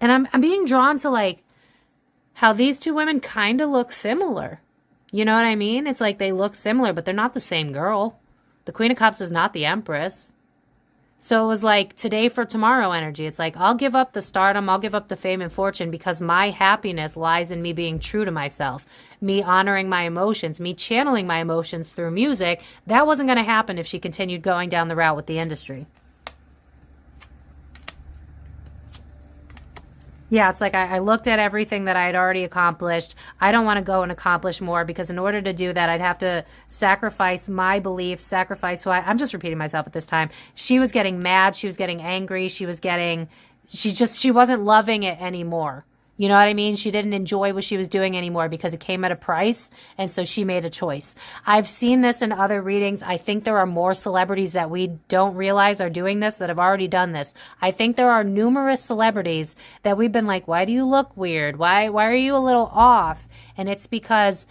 I'm being drawn to like how these two women kind of look similar. You know what I mean? It's like they look similar, but they're not the same girl. The Queen of Cups is not the Empress. So it was like today for tomorrow energy. It's like, I'll give up the stardom, I'll give up the fame and fortune, because my happiness lies in me being true to myself, me honoring my emotions, me channeling my emotions through music. That wasn't going to happen if she continued going down the route with the industry. Yeah, it's like I looked at everything that I had already accomplished. I don't want to go and accomplish more, because in order to do that, I'd have to sacrifice my beliefs, sacrifice who I'm just repeating myself at this time. She was getting mad. She was getting angry. She wasn't loving it anymore. You know what I mean? She didn't enjoy what she was doing anymore because it came at a price, and so she made a choice. I've seen this in other readings. I think there are more celebrities that we don't realize are doing this that have already done this. I think there are numerous celebrities that we've been like, why do you look weird? Why are you a little off? And it's because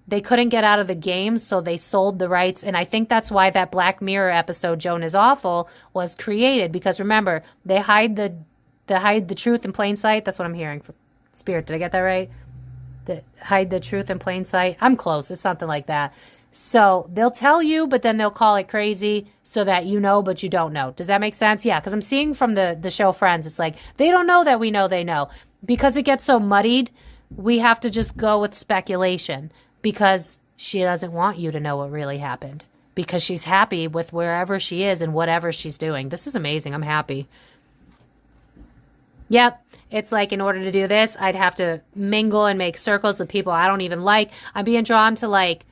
they couldn't get out of the game, so they sold the rights. And I think that's why that Black Mirror episode, Joan is Awful, was created. Because remember, they hide the truth in plain sight. That's what I'm hearing. Spirit, did I get that right? Hide the truth in plain sight. I'm close. It's something like that. So they'll tell you, but then they'll call it crazy so that you know, but you don't know. Does that make sense? Yeah, because I'm seeing from the show Friends, it's like they don't know that we know they know. Because it gets so muddied, we have to just go with speculation because she doesn't want you to know what really happened because she's happy with wherever she is and whatever she's doing. This is amazing. I'm happy. Yep. It's like in order to do this, I'd have to mingle and make circles with people I don't even like. I'm being drawn to like,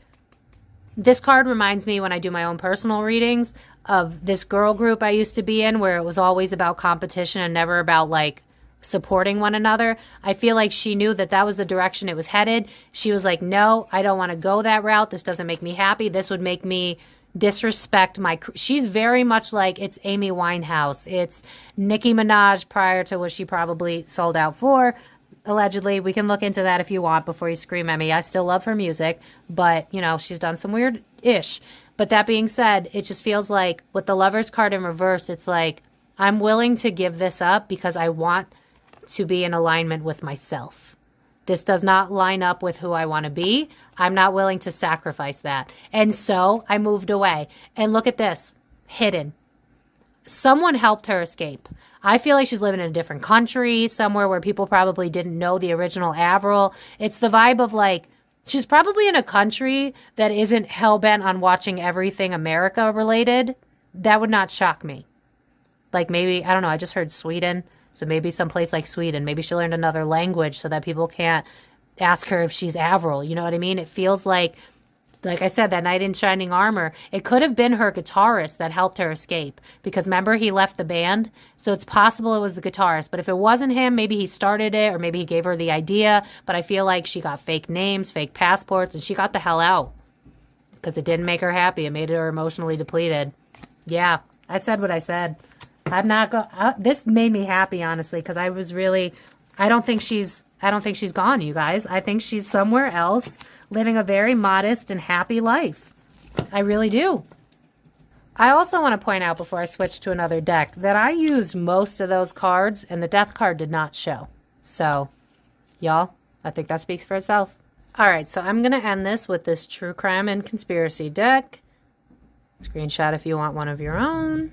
this card reminds me when I do my own personal readings of this girl group I used to be in where it was always about competition and never about like supporting one another. I feel like she knew that that was the direction it was headed. She was like, no, I don't want to go that route. This doesn't make me happy. This would make me disrespect my... She's very much like it's Amy Winehouse. It's Nicki Minaj prior to what she probably sold out for. Allegedly, we can look into that if you want before you scream at me. I still love her music, but, you know, she's done some weird-ish. But that being said, it just feels like with the Lover's card in reverse, it's like, I'm willing to give this up because I want to be in alignment with myself. This does not line up with who I want to be. I'm not willing to sacrifice that. And so I moved away. And look at this, hidden. Someone helped her escape. I feel like she's living in a different country, somewhere where people probably didn't know the original Avril. It's the vibe of like, she's probably in a country that isn't hell-bent on watching everything America related. That would not shock me. Like maybe, I don't know, I just heard Sweden. So maybe someplace like Sweden. Maybe she learned another language so that people can't ask her if she's Avril. You know what I mean? It feels like I said, that knight in shining armor, it could have been her guitarist that helped her escape. Because remember, he left the band. So it's possible it was the guitarist. But if it wasn't him, maybe he started it or maybe he gave her the idea. But I feel like she got fake names, fake passports, and she got the hell out. Because it didn't make her happy. It made her emotionally depleted. Yeah, I said what I said. I'm not going. This made me happy, honestly, because I was really. I don't think she's gone, you guys. I think she's somewhere else, living a very modest and happy life. I really do. I also want to point out before I switch to another deck that I used most of those cards, and the Death card did not show. So, y'all, I think that speaks for itself. All right, so I'm going to end this with this True Crime and Conspiracy deck. Screenshot if you want one of your own.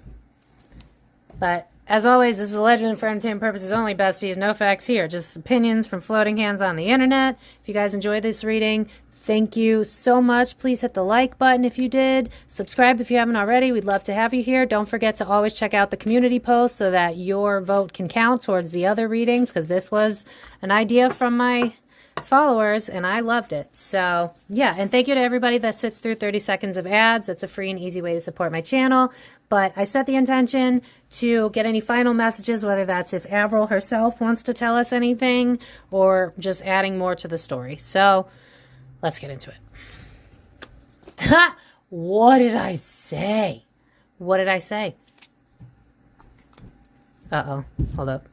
But as always, this is a legend for entertainment purposes only, besties. No facts here, just opinions from floating hands on the internet. If you guys enjoyed this reading, thank you so much. Please hit the like button if you did. Subscribe if you haven't already. We'd love to have you here. Don't forget to always check out the community post so that your vote can count towards the other readings, because this was an idea from my followers and I loved it. So yeah, and thank you to everybody that sits through 30 seconds of ads. It's a free and easy way to support my channel. But I set the intention to get any final messages, whether that's if Avril herself wants to tell us anything or just adding more to the story. So let's get into it. Ha! What did I say? What did I say? Uh-oh. Hold up.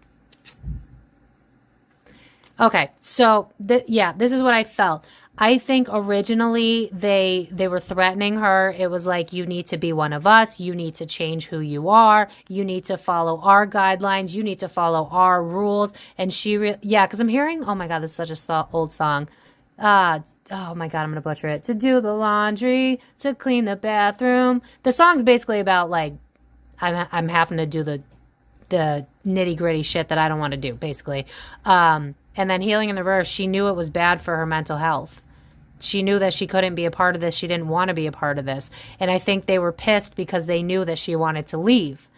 Okay, so yeah, this is what I felt. I think originally they were threatening her. It was like, you need to be one of us. You need to change who you are. You need to follow our guidelines. You need to follow our rules. And yeah, because I'm hearing, oh my God, this is such a old song. Oh my God, I'm going to butcher it. To do the laundry, to clean the bathroom. The song's basically about like, I'm having to do the nitty gritty shit that I don't want to do, basically. And then Healing in the Reverse, she knew it was bad for her mental health. She knew that she couldn't be a part of this. She didn't want to be a part of this. And I think they were pissed because they knew that she wanted to leave.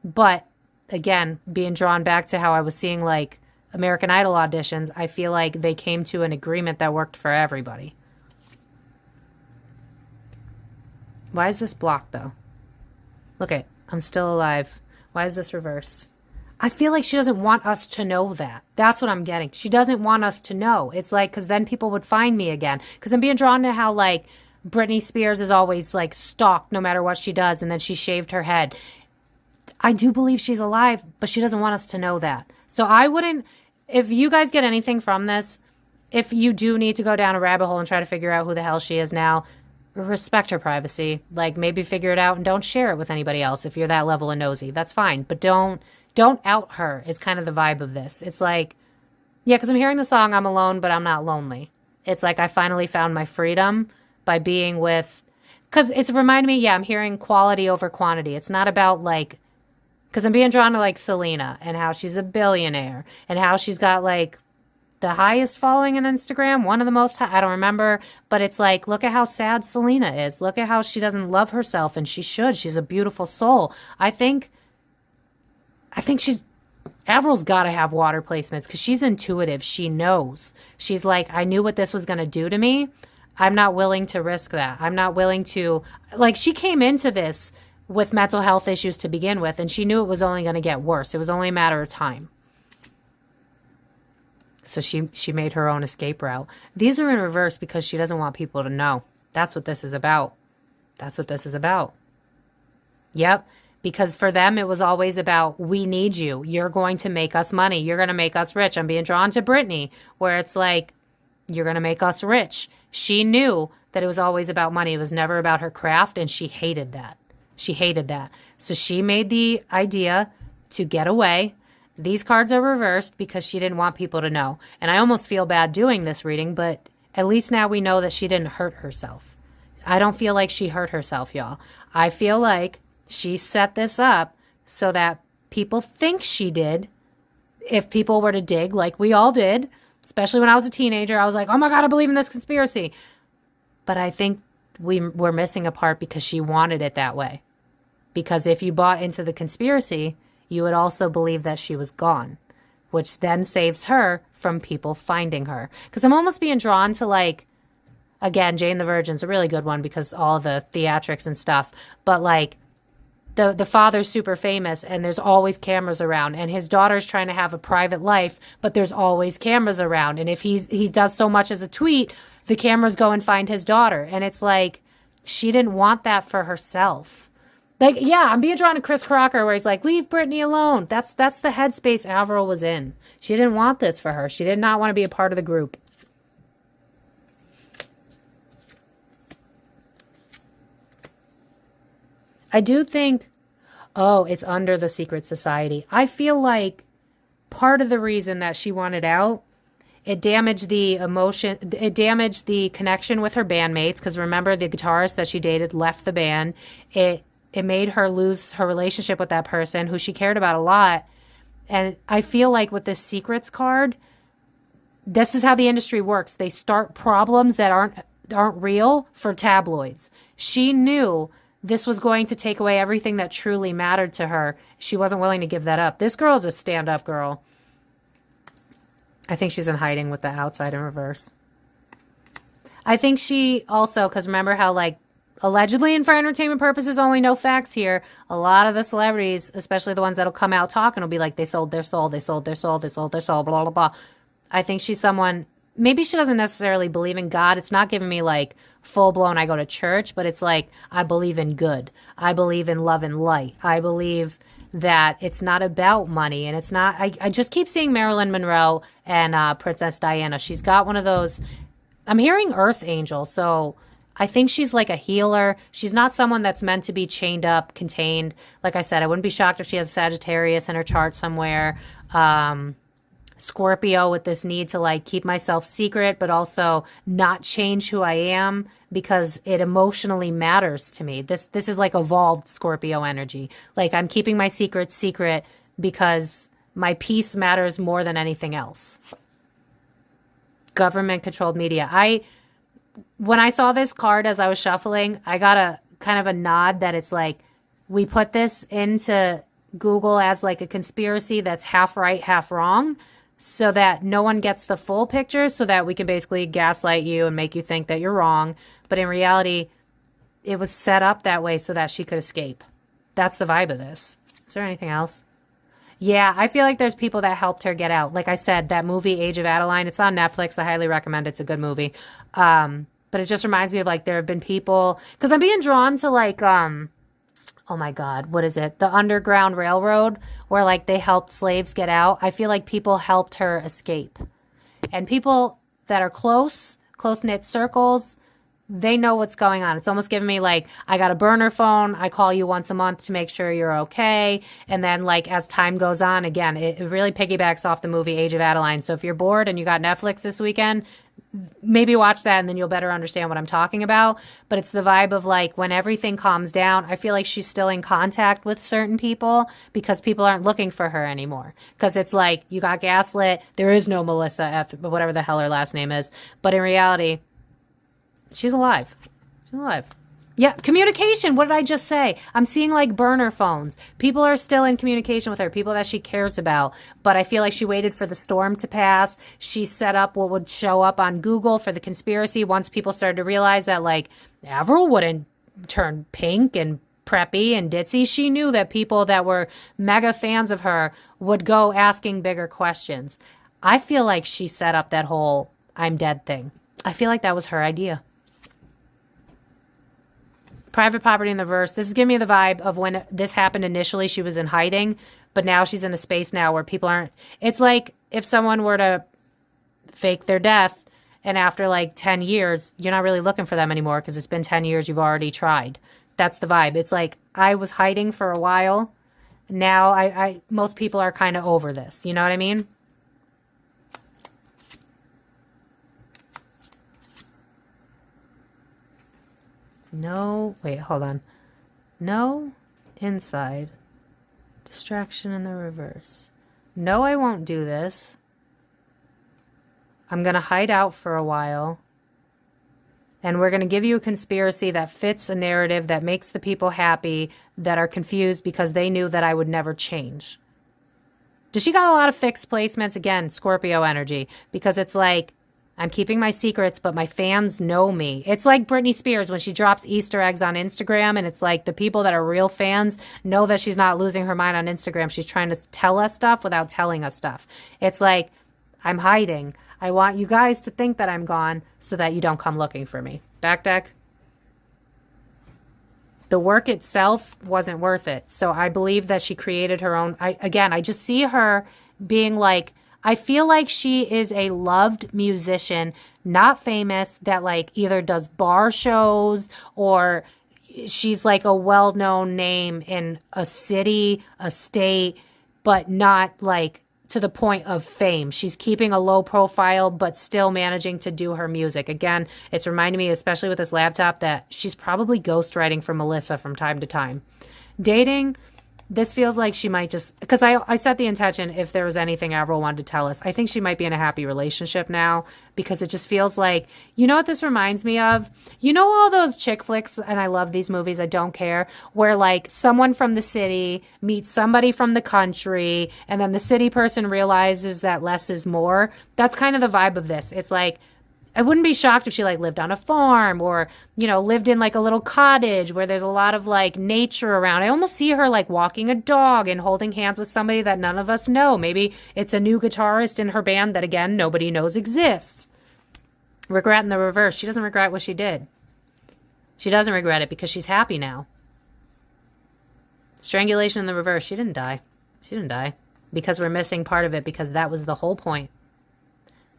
But again, being drawn back to how I was seeing like American Idol auditions, I feel like they came to an agreement that worked for everybody. Why is this blocked though? Look at, I'm still alive. Why is this reverse? I feel like she doesn't want us to know that. That's what I'm getting. She doesn't want us to know. It's like, because then people would find me again. Because I'm being drawn to how, like, Britney Spears is always, like, stalked no matter what she does, and then she shaved her head. I do believe she's alive, but she doesn't want us to know that. So I wouldn't, if you guys get anything from this, if you do need to go down a rabbit hole and try to figure out who the hell she is now, respect her privacy. Like, maybe figure it out and don't share it with anybody else if you're that level of nosy. That's fine. But don't out her. It's kind of the vibe of this. It's like, Yeah, because I'm hearing the song, I'm alone, but I'm not lonely. It's like I finally found my freedom by being with, because it's reminding me, yeah, I'm hearing quality over quantity. It's not about like, because I'm being drawn to like Selena and how she's a billionaire and how she's got like the highest following on Instagram, one of the most, I don't remember, but it's like, look at how sad Selena is. Look at how she doesn't love herself, and she should. She's a beautiful soul. I think Avril's got to have water placements because she's intuitive. She knows. She's like, I knew what this was going to do to me. I'm not willing to risk that. I'm not willing to, like, she came into this with mental health issues to begin with, and she knew it was only going to get worse. It was only a matter of time. So she made her own escape route. These are in reverse because she doesn't want people to know. That's what this is about. That's what this is about. Yep. Because for them, it was always about, we need you. You're going to make us money. You're going to make us rich. I'm being drawn to Britney, where it's like, you're going to make us rich. She knew that it was always about money. It was never about her craft, and she hated that. She hated that. So she made the idea to get away. These cards are reversed because she didn't want people to know. And I almost feel bad doing this reading, but at least now we know that she didn't hurt herself. I don't feel like she hurt herself, y'all. I feel like she set this up so that people think she did. If people were to dig, like we all did, especially when I was a teenager, I was like, oh my God, I believe in this conspiracy. But I think we're missing a part because she wanted it that way. Because if you bought into the conspiracy, you would also believe that she was gone, which then saves her from people finding her. Because I'm almost being drawn to, like, again, Jane the Virgin's a really good one because all the theatrics and stuff. But like the father's super famous and there's always cameras around, and his daughter's trying to have a private life, but there's always cameras around. And if he does so much as a tweet, the cameras go and find his daughter. And it's like, she didn't want that for herself. Like, yeah, I'm being drawn to Chris Crocker where he's like, leave Britney alone. That's the headspace Avril was in. She didn't want this for her. She did not want to be a part of the group. I do think, oh, it's under the secret society. I feel like part of the reason that she wanted out, it damaged the emotion, it damaged the connection with her bandmates, because remember, the guitarist that she dated left the band. It made her lose her relationship with that person who she cared about a lot. And I feel like with this secrets card, this is how the industry works. They start problems that aren't real for tabloids. She knew this was going to take away everything that truly mattered to her. She wasn't willing to give that up. This girl is a stand-up girl. I think she's in hiding with the outside in reverse. I think she also, because remember how, like, allegedly and for entertainment purposes only, no facts here, a lot of the celebrities, especially the ones that'll come out talking, will be like, they sold their soul, they sold their soul, they sold their soul, blah, blah, blah. I think she's someone, maybe she doesn't necessarily believe in God. It's not giving me like full-blown I go to church, but it's like, I believe in good. I believe in love and light. I believe that it's not about money, and it's not, I just keep seeing Marilyn Monroe and Princess Diana. She's got one of those, I'm hearing Earth Angel, so I think she's like a healer. She's not someone that's meant to be chained up, contained. Like I said, I wouldn't be shocked if she has Sagittarius in her chart somewhere. Scorpio with this need to like keep myself secret, but also not change who I am because it emotionally matters to me. This is like evolved Scorpio energy. Like, I'm keeping my secrets secret because my peace matters more than anything else. Government controlled media. When I saw this card as I was shuffling, I got a kind of a nod that it's like, we put this into Google as like a conspiracy that's half right, half wrong, so that no one gets the full picture, so that we can basically gaslight you and make you think that you're wrong. But in reality, it was set up that way so that she could escape. That's the vibe of this. Is there anything else? Yeah, I feel like there's people that helped her get out. Like I said, that movie Age of Adeline, it's on Netflix. I highly recommend it. It's a good movie. But it just reminds me of like, there have been people, because I'm being drawn to like, oh my God, what is it? The Underground Railroad, where like they helped slaves get out. I feel like people helped her escape. And people that are close-knit circles, they know what's going on. It's almost giving me like, I got a burner phone. I call you once a month to make sure you're okay. And then like as time goes on, again, it really piggybacks off the movie Age of Adeline. So if you're bored and you got Netflix this weekend, maybe watch that and then you'll better understand what I'm talking about. But it's the vibe of like when everything calms down, I feel like she's still in contact with certain people because people aren't looking for her anymore. Because it's like you got gaslit. There is no Melissa after whatever the hell her last name is. But in reality, she's alive. She's alive. Yeah, communication. What did I just say? I'm seeing like burner phones. People are still in communication with her, people that she cares about. But I feel like she waited for the storm to pass. She set up what would show up on Google for the conspiracy once people started to realize that like Avril wouldn't turn pink and preppy and ditzy. She knew that people that were mega fans of her would go asking bigger questions. I feel like she set up that whole I'm dead thing. I feel like that was her idea. Private property in the verse. This is giving me the vibe of when this happened initially, she was in hiding, but now she's in a space now where people aren't. It's like if someone were to fake their death and after like 10 years, you're not really looking for them anymore because it's been 10 years, you've already tried. That's the vibe. It's like I was hiding for a while. Now I most people are kind of over this. You know what I mean? No, wait, hold on. No, inside. Distraction in the reverse. No, I won't do this. I'm going to hide out for a while. And we're going to give you a conspiracy that fits a narrative that makes the people happy that are confused because they knew that I would never change. Does she got a lot of fixed placements? Again, Scorpio energy. Because it's like, I'm keeping my secrets, but my fans know me. It's like Britney Spears when she drops Easter eggs on Instagram, and it's like the people that are real fans know that she's not losing her mind on Instagram. She's trying to tell us stuff without telling us stuff. It's like, I'm hiding. I want you guys to think that I'm gone so that you don't come looking for me. Back deck. The work itself wasn't worth it. So I believe that she created her own. I just see her being like, I feel like she is a loved musician, not famous, that like either does bar shows or she's like a well-known name in a city, a state, but not like to the point of fame. She's keeping a low profile, but still managing to do her music. Again, it's reminding me, especially with this laptop, that she's probably ghostwriting for Melissa from time to time. Dating. This feels like she might just, because I set the intention if there was anything Avril wanted to tell us. I think she might be in a happy relationship now because it just feels like, you know what this reminds me of? You know all those chick flicks, and I love these movies, I don't care, where like someone from the city meets somebody from the country and then the city person realizes that less is more. That's kind of the vibe of this. It's like, I wouldn't be shocked if she like lived on a farm or, you know, lived in like a little cottage where there's a lot of like nature around. I almost see her like walking a dog and holding hands with somebody that none of us know. Maybe it's a new guitarist in her band that, again, nobody knows exists. Regret in the reverse. She doesn't regret what she did. She doesn't regret it because she's happy now. Strangulation in the reverse. She didn't die. She didn't die because we're missing part of it because that was the whole point.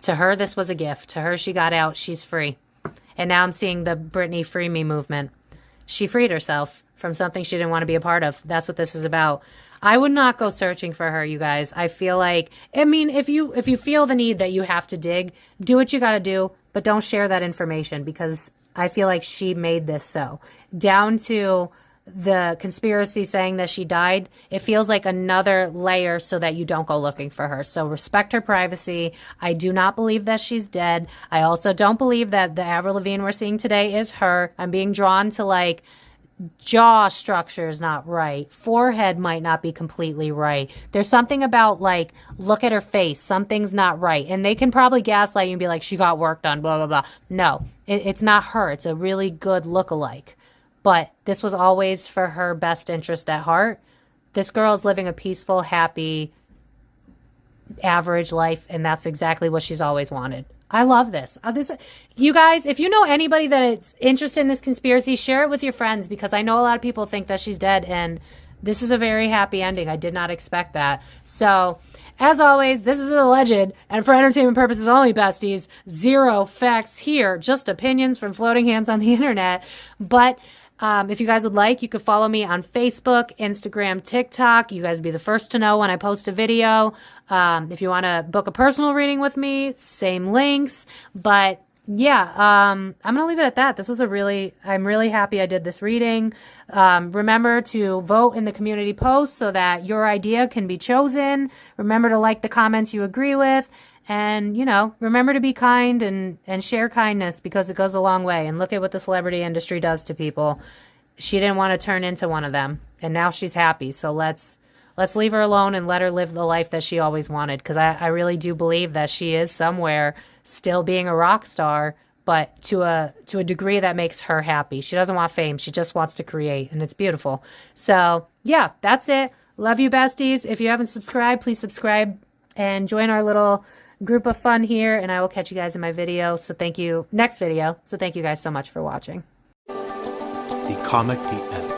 To her, this was a gift. To her, she got out. She's free. And now I'm seeing the Britney Free Me movement. She freed herself from something she didn't want to be a part of. That's what this is about. I would not go searching for her, you guys. I feel like, I mean, if you feel the need that you have to dig, do what you got to do, but don't share that information because I feel like she made this so. Down to the conspiracy saying that she died, it feels like another layer so that you don't go looking for her. So respect her privacy. I do not believe that she's dead. I also don't believe that the Avril Lavigne we're seeing today is her. I'm being drawn to like jaw structure is not right. Forehead might not be completely right. There's something about like, look at her face. Something's not right. And they can probably gaslight you and be like, she got work done, blah, blah, blah. No, it's not her. It's a really good lookalike. But this was always for her best interest at heart. This girl is living a peaceful, happy, average life, and that's exactly what she's always wanted. I love this. You guys, if you know anybody that is interested in this conspiracy, share it with your friends because I know a lot of people think that she's dead, and this is a very happy ending. I did not expect that. So As always, this is alleged and for entertainment purposes only, besties. Zero facts here, just opinions from floating hands on the internet. But if you guys would like, you could follow me on Facebook, Instagram, TikTok. You guys would be the first to know when I post a video. If you want to book a personal reading with me, same links. But yeah, I'm going to leave it at that. This was I'm really happy I did this reading. Remember to vote in the community post so that your idea can be chosen. Remember to like the comments you agree with. And, you know, remember to be kind and share kindness because it goes a long way. And look at what the celebrity industry does to people. She didn't want to turn into one of them. And now she's happy. So let's leave her alone and let her live the life that she always wanted. Because I really do believe that she is somewhere still being a rock star, but to a degree that makes her happy. She doesn't want fame. She just wants to create. And it's beautiful. So, yeah, that's it. Love you, besties. If you haven't subscribed, please subscribe and join our little group of fun here, and I will catch you guys in my video. So thank you, next video. So thank you guys so much for watching. The Comic, the